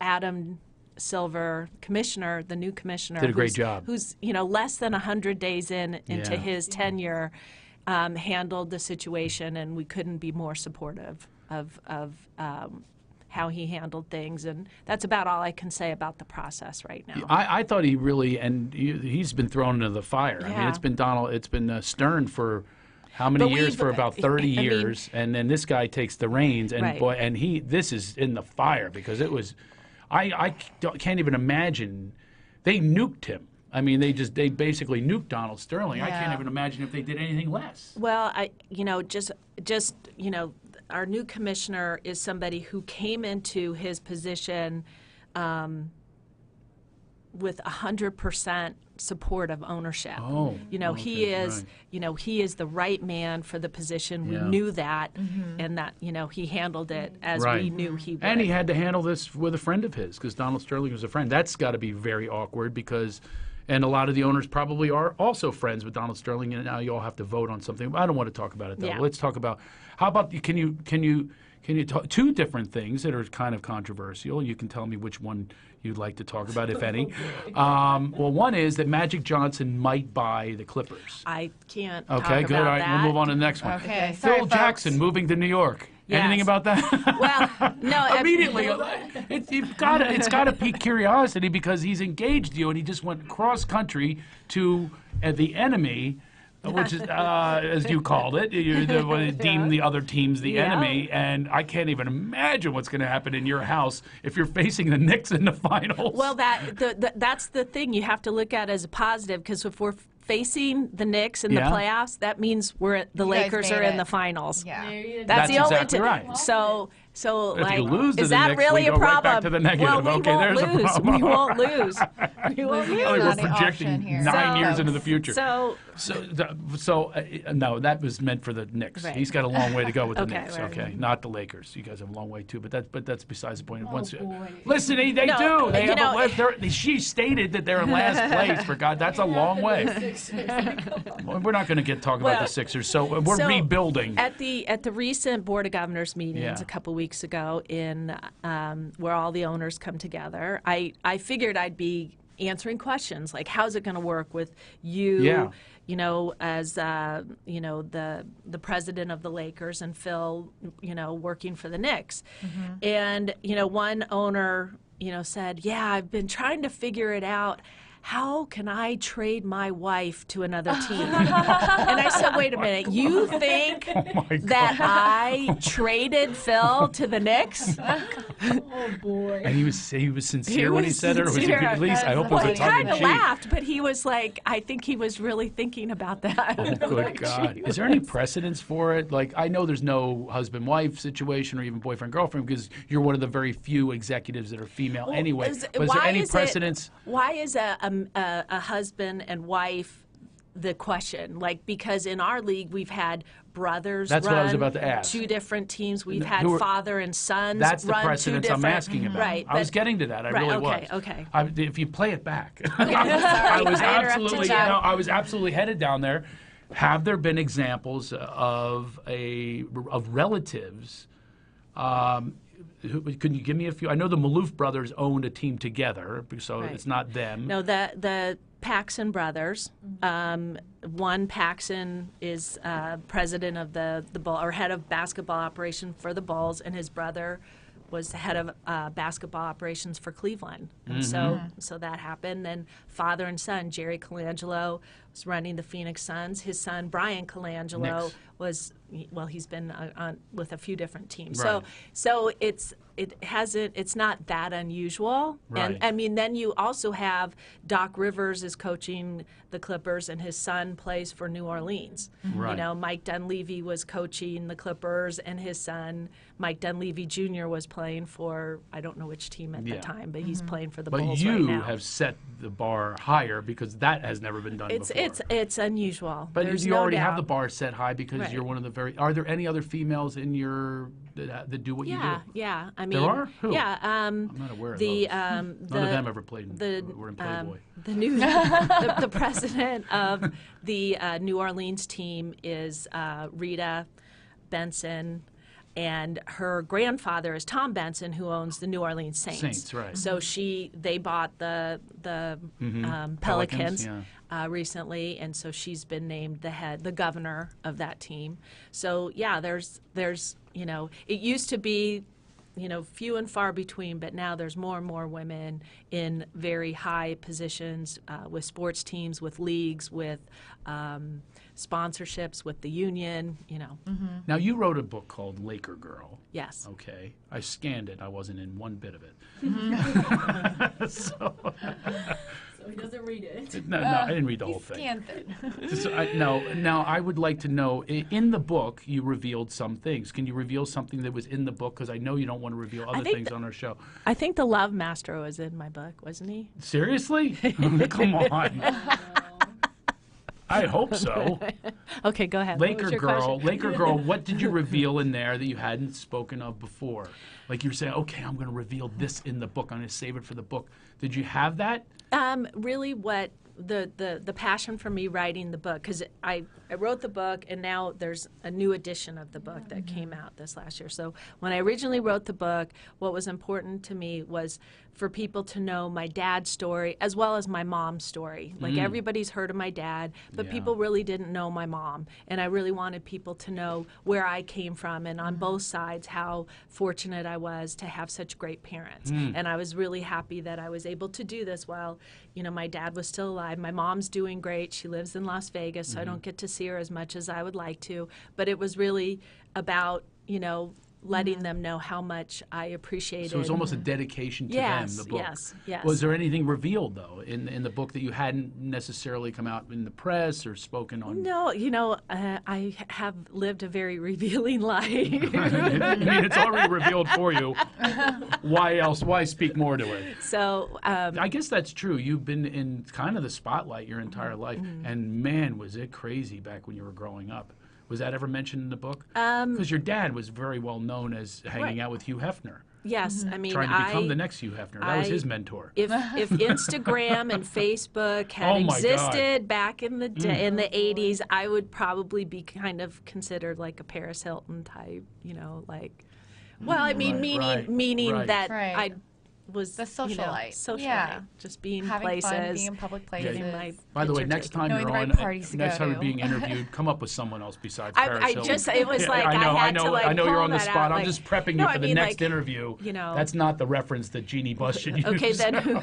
C: Adam Silver, commissioner, the new commissioner,
A: Did a great
C: who's-
A: job.
C: Who's less than 100 days into
A: Yeah.
C: his tenure, handled the situation, and we couldn't be more supportive of how he handled things, and that's about all I can say about the process right now.
A: I thought he really, and he's been thrown into the fire. I mean,
C: Yeah.
A: it's been Stern for how many
C: But
A: years?
C: we've-
A: For about 30
C: I mean-
A: years, and then this guy takes the reins, and
C: Right.
A: boy, and this is in the fire because it was, can't even imagine. They nuked him. I mean, they basically nuked Donald Sterling. I can't
B: Yeah.
A: even imagine if they did anything less.
C: Well, our new commissioner is somebody who came into his position with 100% support of ownership.
A: Oh,
C: You know, he
A: okay,
C: is,
A: right.
C: you know, he is the right man for the position. We
A: Yeah.
C: knew that, and that, you know, he handled it as we
A: Right.
C: knew he would.
A: And he had to handle this with a friend of his because Donald Sterling was a friend. That's got to be very awkward because, and a lot of the owners probably are also friends with Donald Sterling, and now you all have to vote on something. I don't want to talk about it though.
C: Yeah.
A: Let's talk about how about can you talk two different things that are kind of controversial? You can tell me which one you'd like to talk about, if any. Well, one is that Magic Johnson might buy the Clippers.
C: I can't
A: Okay,
C: talk
A: good.
C: about
A: All right,
C: that.
A: we'll move on to the next one.
B: Okay,
A: Phil
B: sorry, folks.
A: Jackson moving to New York. Anything
C: Yes.
A: about that?
C: Well, no,
A: Immediately, it's got to pique curiosity because he's engaged you, and he just went cross country to the enemy, which is as you called it. You deem the other teams the
C: Yeah.
A: enemy, and I can't even imagine what's going to happen in your house if you're facing the Knicks in the finals.
C: Well, that's the thing you have to look at as a positive, because if we're facing the Knicks in
A: Yeah.
C: the playoffs, that means the
B: You guys
C: Lakers
B: made
C: are in
B: it.
C: the finals.
B: Yeah.
D: There you go.
C: That's the only
A: exactly right.
C: So
A: If
C: like,
A: you lose to
C: is
A: the
C: that
A: Knicks,
C: really
A: we
C: a
A: go right
C: problem?
A: back to the negative.
C: Well, we
A: Okay,
C: won't
A: there's a
C: lose.
A: problem.
C: We won't lose. We won't
B: Losing is
A: I think
C: lose.
A: we're
B: not an
A: projecting
B: option here.
A: 9 years
B: So-
A: into the future.
C: So
A: No, that was meant for the Knicks.
C: Right.
A: He's got a long way to go with the
C: Okay,
A: Knicks.
C: right.
A: Okay, not the Lakers. You guys have a long way too, but that's besides the point.
D: Oh, boy.
A: Listen, they
C: No,
A: do. They
C: you
A: have
C: know-
A: she stated that they're in last place. For God, that's a long way. Well, we're not going to talk about the
C: Well,
A: Sixers. So we're
C: so
A: rebuilding.
C: At the recent Board of Governors meetings
A: Yeah.
C: a couple weeks ago, in where all the owners come together, I figured I'd be answering questions like, how's it going to work with you?
A: Yeah.
C: You know, as you know, the president of the Lakers, and Phil, you know, working for the Knicks. And you know, one owner, you know, said, "Yeah, I've been trying to figure it out. How can I trade my wife to another team?" And I said, "Wait a minute, you think
A: my
C: that I traded Phil to the Knicks?"
D: Oh boy.
A: And he was sincere when he
C: was
A: said it, or was he
C: sincere.
A: at least? I hope it
C: Well,
A: was
C: he
A: a tongue
C: kind
A: in
C: of
A: cheek.
C: laughed, but he was like, I think he was really thinking about that.
A: Oh, good God. Is there any precedence for it? Like, I know there's no husband-wife situation or even boyfriend-girlfriend because you're one of the very few executives that are female anyway.
C: Is-
A: But is there
C: why
A: any
C: is it-
A: precedence?
C: Why is a husband and wife the question? Like, because in our league we've had brothers
A: That's
C: run
A: what I was about to ask.
C: two different teams. We've had
A: Who are-
C: father and sons
A: That's the
C: run two
A: precedence I'm
C: different.
A: asking about.
C: Right.
A: I was
C: but-
A: getting to that. I
C: right,
A: really
C: okay,
A: was.
C: okay.
A: If you play it back.
C: Sorry,
A: I was
C: I interrupted
A: absolutely
C: you.
A: no, I was absolutely headed down there. Have there been examples of relatives? Can you give me a few? I know the Maloof brothers owned a team together, so
C: Right.
A: it's not them.
C: No, the Paxson brothers. One Paxson is president of the Bull, or head of basketball operation for the Bulls, and his brother was the head of basketball operations for Cleveland. And so that happened. Then father and son, Jerry Colangelo was running the Phoenix Suns. His son, Brian Colangelo,
A: Knicks.
C: was, well, he's been on with a few different teams.
A: Right.
C: So it's not that unusual.
A: Right.
C: And I mean, then you also have Doc Rivers is coaching the Clippers, and his son plays for New Orleans.
A: Right.
C: You know, Mike Dunleavy was coaching the Clippers, and his son, Mike Dunleavy Jr., was playing for, I don't know which team at
A: Yeah.
C: the time, but he's playing for the
A: But
C: Bulls
A: you
C: right now.
A: have set the bar higher because that has never been done before.
C: It's unusual.
A: But
C: There's
A: you
C: no
A: already have
C: doubt.
A: the bar set high because
C: Right.
A: you're one of the very. Are there any other females in your that do what you do?
C: Yeah. I mean,
A: are? Who?
C: Yeah.
A: I'm not aware of
C: the
A: those.
C: None
A: None of them ever played.
C: the
A: were in Playboy.
C: the new the president of the New Orleans team is Rita Benson, and her grandfather is Tom Benson, who owns the New Orleans Saints.
A: Saints, right.
C: So they bought the
A: Pelicans,
C: Pelicans
A: yeah.
C: recently, and so she's been named the governor of that team. So yeah, there's you know, it used to be, you know, few and far between, but now there's more and more women in very high positions with sports teams, with leagues, with sponsorships, with the union, you know.
A: Now you wrote a book called Laker Girl.
C: Yes.
A: Okay, I scanned it. I wasn't in one bit of it.
D: So he doesn't read it.
A: No, I didn't read the whole thing.
B: Scanned it.
A: Now, I would like to know, in the book, you revealed some things. Can you reveal something that was in the book? Because I know you don't want to reveal other things on our show.
C: I think the Love Master was in my book, wasn't he?
A: Seriously? Come on. I hope so.
C: Okay, go ahead.
A: Laker Girl, what did you reveal in there that you hadn't spoken of before? Like you were saying, okay, I'm going to reveal this in the book. I'm going to save it for the book. Did you have that?
C: Really what the passion for me writing the book, because I wrote the book and now there's a new edition of the book that came out this last year. So when I originally wrote the book, what was important to me was for people to know my dad's story as well as my mom's story. Like everybody's heard of my dad, but people really didn't know my mom. And I really wanted people to know where I came from and on both sides how fortunate I was to have such great parents. And I was really happy that I was able to do this while, my dad was still alive. My mom's doing great. She lives in Las Vegas, so I don't get to see her as much as I would like to. But it was really about, letting them know how much I appreciated.
A: So it was almost a dedication to them, the book.
C: Yes.
A: Was there anything revealed, though, in the book that you hadn't necessarily come out in the press or spoken on?
C: No, I have lived a very revealing life.
A: I mean, it's already revealed for you. Why else? Why speak more to it?
C: So
A: I guess that's true. You've been in kind of the spotlight your entire life, and man, was it crazy back when you were growing up. Was that ever mentioned in the book? Because your dad was very well known as hanging out with Hugh Hefner.
C: Yes, I mean,
A: trying to become the next Hugh Hefner. That was his mentor.
C: If Instagram and Facebook had existed back in the in the 80s, I would probably be kind of considered like a Paris Hilton type, Well, I mean, meaning that I was
B: the socialite.
C: Socialite, just being
B: having
C: places,
B: fun, being in public places.
A: By the way, next time
B: knowing
A: you're
B: the right
A: on,
B: parties to
A: next
B: go
A: time
B: to.
A: you're being interviewed, come up with someone else besides Paris Hilton.
C: It was like I
A: know you're on the spot. I'm
C: like,
A: just prepping you for the next interview. That's not the reference that Jeannie Buss should use.
C: Okay, then who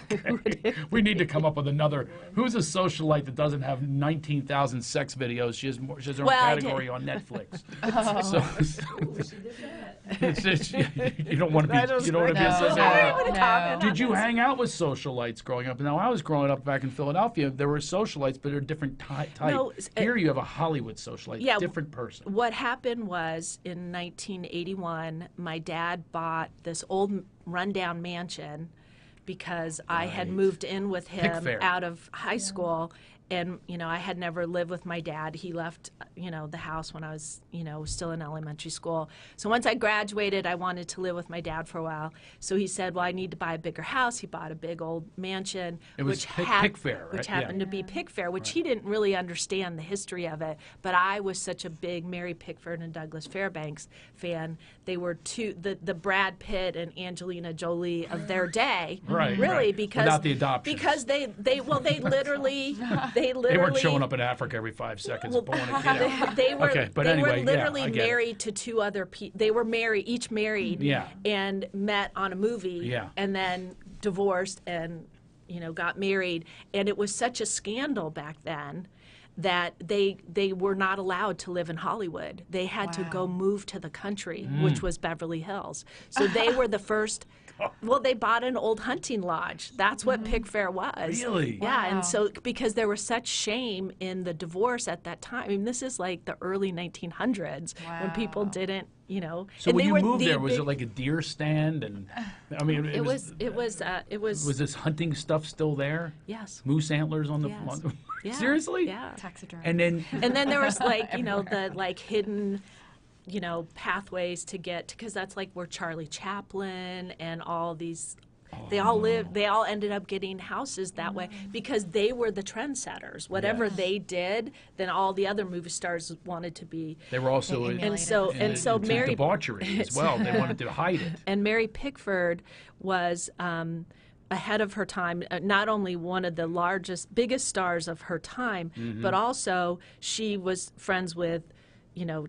A: we need to come up with another. Who's a socialite that doesn't have 19,000 sex videos? She has her own category on Netflix. You don't want to be. You don't want to be a socialite. Did you hang out with socialites growing up? Now, I was growing up back in Philadelphia. There were socialites, but they're different type.
C: No,
A: Here you have a Hollywood socialite, different person.
C: What happened was in 1981, my dad bought this old rundown mansion because I had moved in with him out of high school. And, I had never lived with my dad. He left, the house when I was, still in elementary school. So once I graduated, I wanted to live with my dad for a while. So he said, well, I need to buy a bigger house. He bought a big old mansion.
A: It was Pickfair, right?
C: Which happened to be Pickfair, which he didn't really understand the history of it. But I was such a big Mary Pickford and Douglas Fairbanks fan. They were the Brad Pitt and Angelina Jolie of their day. Really, because
A: without the adoption.
C: Because they literally
A: They weren't showing up in Africa every 5 seconds pulling a kid out.
C: They were
A: anyway,
C: literally
A: I
C: married to two other people. They were each married and met on a movie and then divorced and, got married. And it was such a scandal back then that they were not allowed to live in Hollywood. They had to go move to the country, which was Beverly Hills. So they were the first. Well, they bought an old hunting lodge. That's what Pickfair was.
A: Really?
C: Yeah, and so because there was such shame in the divorce at that time. I mean, this is like the early 1900s when people didn't,
A: So
C: and
A: when you moved there, was it like a deer stand? And I mean,
C: it was.
A: Was this hunting stuff still there?
C: Yes.
A: Moose antlers on the.
C: Yes. Yeah.
A: Seriously?
C: Yeah.
B: Taxidermy.
A: And then
C: there was like the hidden pathways to get, because that's like where Charlie Chaplin and all these, they all ended up getting houses that way because they were the trendsetters. Whatever they did, then all the other movie stars wanted to be.
A: They were also
C: so Mary
A: debauchery as well. They wanted to hide it.
C: And Mary Pickford was ahead of her time, not only one of the biggest stars of her time, but also she was friends with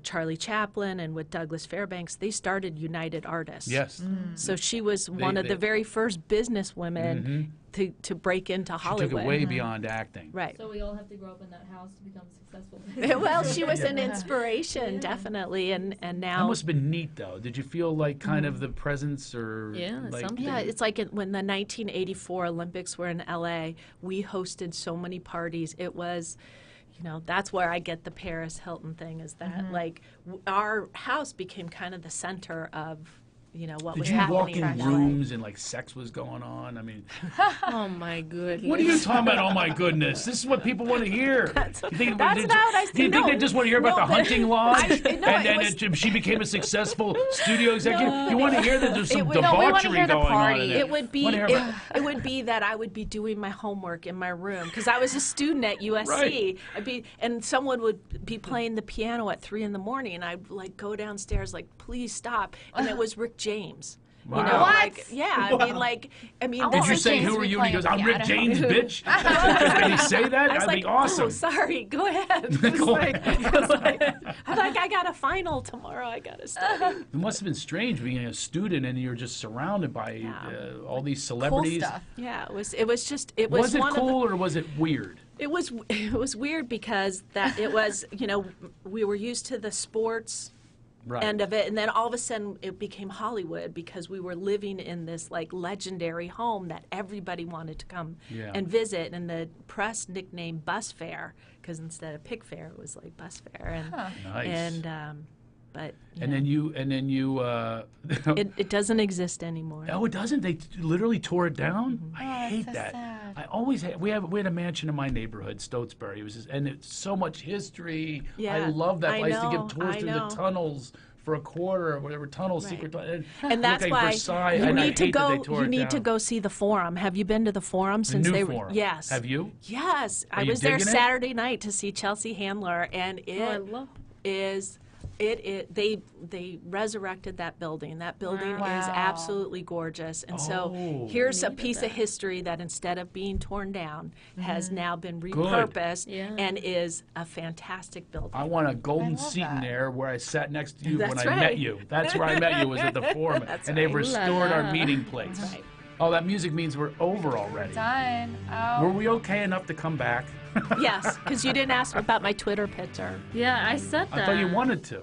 C: Charlie Chaplin and with Douglas Fairbanks, they started United Artists.
A: Yes.
C: So she was one of the very first businesswomen to break into Hollywood.
A: She took it way beyond acting.
C: Right.
D: So we all have to grow up in that house to become successful.
C: Well, she was an inspiration, definitely, and now.
A: That must have been neat, though. Did you feel like kind of the presence or
D: something.
C: Yeah, it's like when the 1984 Olympics were in LA, we hosted so many parties. It was, that's where I get the Paris Hilton thing, is that our house became kind of the center of what was
A: Did you walk
C: happening
A: in rooms and like sex was going on? I mean,
D: Oh my goodness.
A: what are you talking about? Oh my goodness, this is what people want to hear.
C: That's
A: You think,
C: not what I said.
A: do you think they just want to hear about the hunting lodge?
C: it
A: She became a successful studio executive. You want to hear that there's some
B: we wanna
A: debauchery
B: hear the
A: going on
B: party.
A: in there.
C: It would be
A: Wanna hear about-
C: it would be that I would be doing my homework in my room because I was a student at USC.
A: Right.
C: And someone would be playing the piano at 3 a.m. and I'd like go downstairs like, please stop, and it was Rick James.
A: Wow.
B: What?
A: Did you say who are you? And he goes, I'm Rick James, bitch. Did he say that?
C: I was
A: That'd
C: like,
A: be awesome.
C: oh, sorry, go ahead.
A: Go ahead.
C: I'm like, I got a final tomorrow. I got to study.
A: It must have been strange being a student and you're just surrounded by all these
B: Cool
A: celebrities.
B: stuff.
C: Yeah, it was just it
A: Was it
C: one
A: cool
C: of the,
A: or was it weird?
C: It was weird because that it was we were used to the sports
A: Right.
C: end of it, and then all of a sudden it became Hollywood because we were living in this like legendary home that everybody wanted to come and visit, and the press nicknamed Bus Fair because instead of Pick Fair it was like Bus Fair, and
A: Nice.
C: but
A: And then you
C: it doesn't exist anymore.
A: Oh, it doesn't. They literally tore it down. I
B: Oh,
A: hate
B: that's so
A: that.
B: sad.
A: I always had. We had a mansion in my neighborhood, Stotesbury. It was and it's so much history.
C: Yeah,
A: I love that. I used to give tours
C: I
A: through
C: know.
A: the tunnels for a quarter or whatever tunnels,
C: Right.
A: secret tunnels.
C: And that's
A: like
C: why
A: Versailles,
C: you
A: and I
C: need to
A: hate that they
C: go.
A: tore
C: You
A: it
C: need to
A: down.
C: go see the Forum. Have you been to the Forum since
A: new
C: they
A: Forum.
C: Yes.
A: Have you?
C: Yes, I
A: you
C: was there
A: digging it?
C: Saturday night to see Chelsea Handler, and
D: I love
C: they resurrected that building. That building is
B: Wow.
C: absolutely gorgeous. And so
A: Oh.
C: here's a piece of history that instead of being torn down has now been repurposed
D: Yeah.
C: and is a fantastic building.
A: I want a golden
B: love
A: seat in
B: that.
A: there where I sat next to you when
C: That's
A: I met
C: right.
A: you. That's where I met you, was at the Forum. And they've
C: right.
A: restored
D: Ooh la
A: our
D: la.
A: meeting place.
C: Right.
A: Oh, that music means we're over already.
B: Done.
A: Were
B: Oh.
A: we okay enough to come back?
C: Yes, because you didn't ask about my Twitter picture.
D: Yeah, I said that.
A: I thought you wanted to.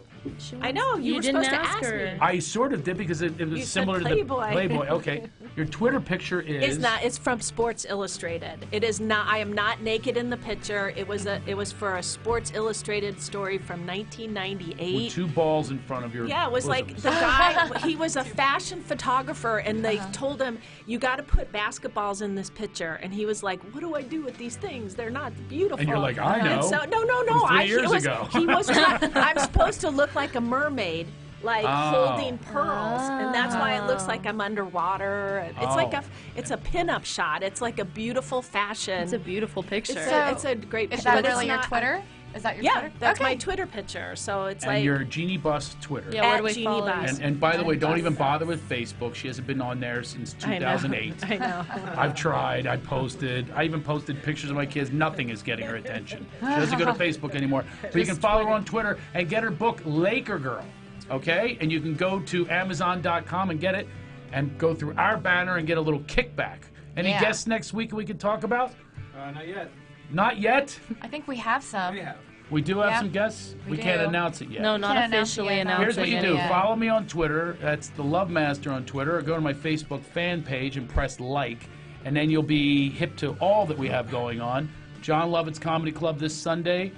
C: I know, you were
D: didn't
C: supposed to
D: ask
C: ask
D: her.
C: me.
A: I sort of did because it was
C: You said
A: similar to
C: Playboy.
A: the Playboy. Okay, your Twitter picture is.
C: It's not. It's from Sports Illustrated. It is not. I am not naked in the picture. It was for a Sports Illustrated story from 1998.
A: with two balls in front of your.
C: Yeah, it was like
A: bosoms.
C: the guy. He was a fashion photographer, and they told him, "You got to put basketballs in this picture." And he was like, "What do I do with these things? They're not beautiful."
A: And you're like, "I know.
C: And so no.
A: It was 3 years
C: he was,
A: ago.
C: He was. I'm supposed to look like a mermaid. Like
A: Oh.
C: holding pearls, and that's why it looks like I'm underwater. It's like
A: Oh.
C: it's a pinup shot. It's like a beautiful fashion.
D: It's a beautiful picture.
C: It's a great
B: Is
C: picture.
B: that
C: but it's
B: really your
C: not-
B: Twitter? Is that your
C: Yeah,
B: Twitter?
C: that's my
B: Okay.
C: Twitter picture. So it's
A: And
C: like
A: your Jeannie Bus Twitter.
D: Yeah, where do we
C: Jeannie
D: follow
C: Bus.
D: you?
A: And by the way, don't even
D: Bus.
A: bother with Facebook. She hasn't been on there since
C: I know.
A: 2008.
C: I know.
A: I've tried. I posted. I even posted pictures of my kids. Nothing is getting her attention. She doesn't go to Facebook anymore. But you can follow her on Twitter and get her book, Laker Girl. Okay? And you can go to Amazon.com and get it and go through our banner and get a little kickback. Any
B: Yeah.
A: guests next week we could talk about?
F: Not yet.
A: Not yet.
B: I think we have some.
F: We have.
A: We do have
B: Yeah,
A: some guests.
B: we
A: We can't
B: do.
A: announce it yet.
D: No, not
B: Can't announce it
D: officially
B: yet, no.
A: Here's what you
D: announcing
A: do.
D: it.
B: Yeah.
A: Follow me on Twitter. That's the Love Master on Twitter. Or go to my Facebook fan page and press like. And then you'll be hip to all that we have going on. John Lovett's Comedy Club this Sunday.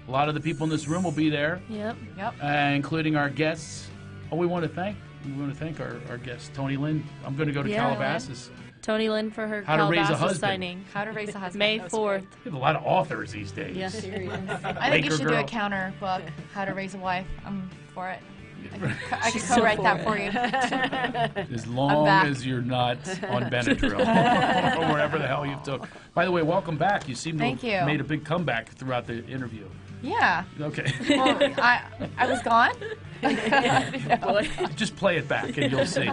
A: A lot of the people in this room will be there,
D: Yep.
B: Yep.
A: including our guests. Oh, we want to thank our guest, Tony Lynn. I'm going to go to
D: Yeah.
A: Calabasas.
D: Tony Lynn for her
A: How to Raise a
D: Calabasas
A: Husband.
D: signing.
B: How to raise a husband.
D: May
B: That was
D: 4th.
A: We have a lot of authors these days.
D: Yeah, serious.
B: I think you
A: Laker
B: should do
A: Girl.
B: a counter book, How to Raise a Wife. I'm for it. I could co-write that for you.
A: As long
B: back.
A: as you're not on Benadryl or wherever the hell you took. By the way, welcome back. You seem to
B: Thank
A: have
B: you.
A: made a big comeback throughout the interview.
B: Yeah.
A: Okay.
B: Well, I was gone.
A: Just play it back and you'll see.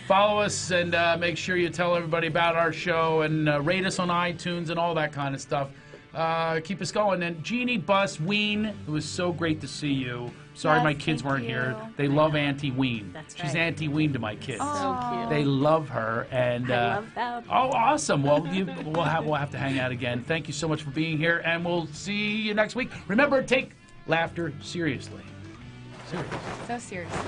A: Follow us and make sure you tell everybody about our show and rate us on iTunes and all that kind of stuff. keep us going. And Jeannie, Bus, Ween, it was so great to see you. Sorry
B: Yes,
A: my kids
B: thank
A: weren't
B: you.
A: here. They love Auntie Ween.
C: That's
A: She's
C: right.
A: Auntie Ween to my kids.
C: So cute.
A: They love her, and
C: I love them.
A: oh, awesome! Well, we'll have to hang out again. Thank you so much for being here, and we'll see you next week. Remember, take laughter seriously. Seriously.
B: So seriously.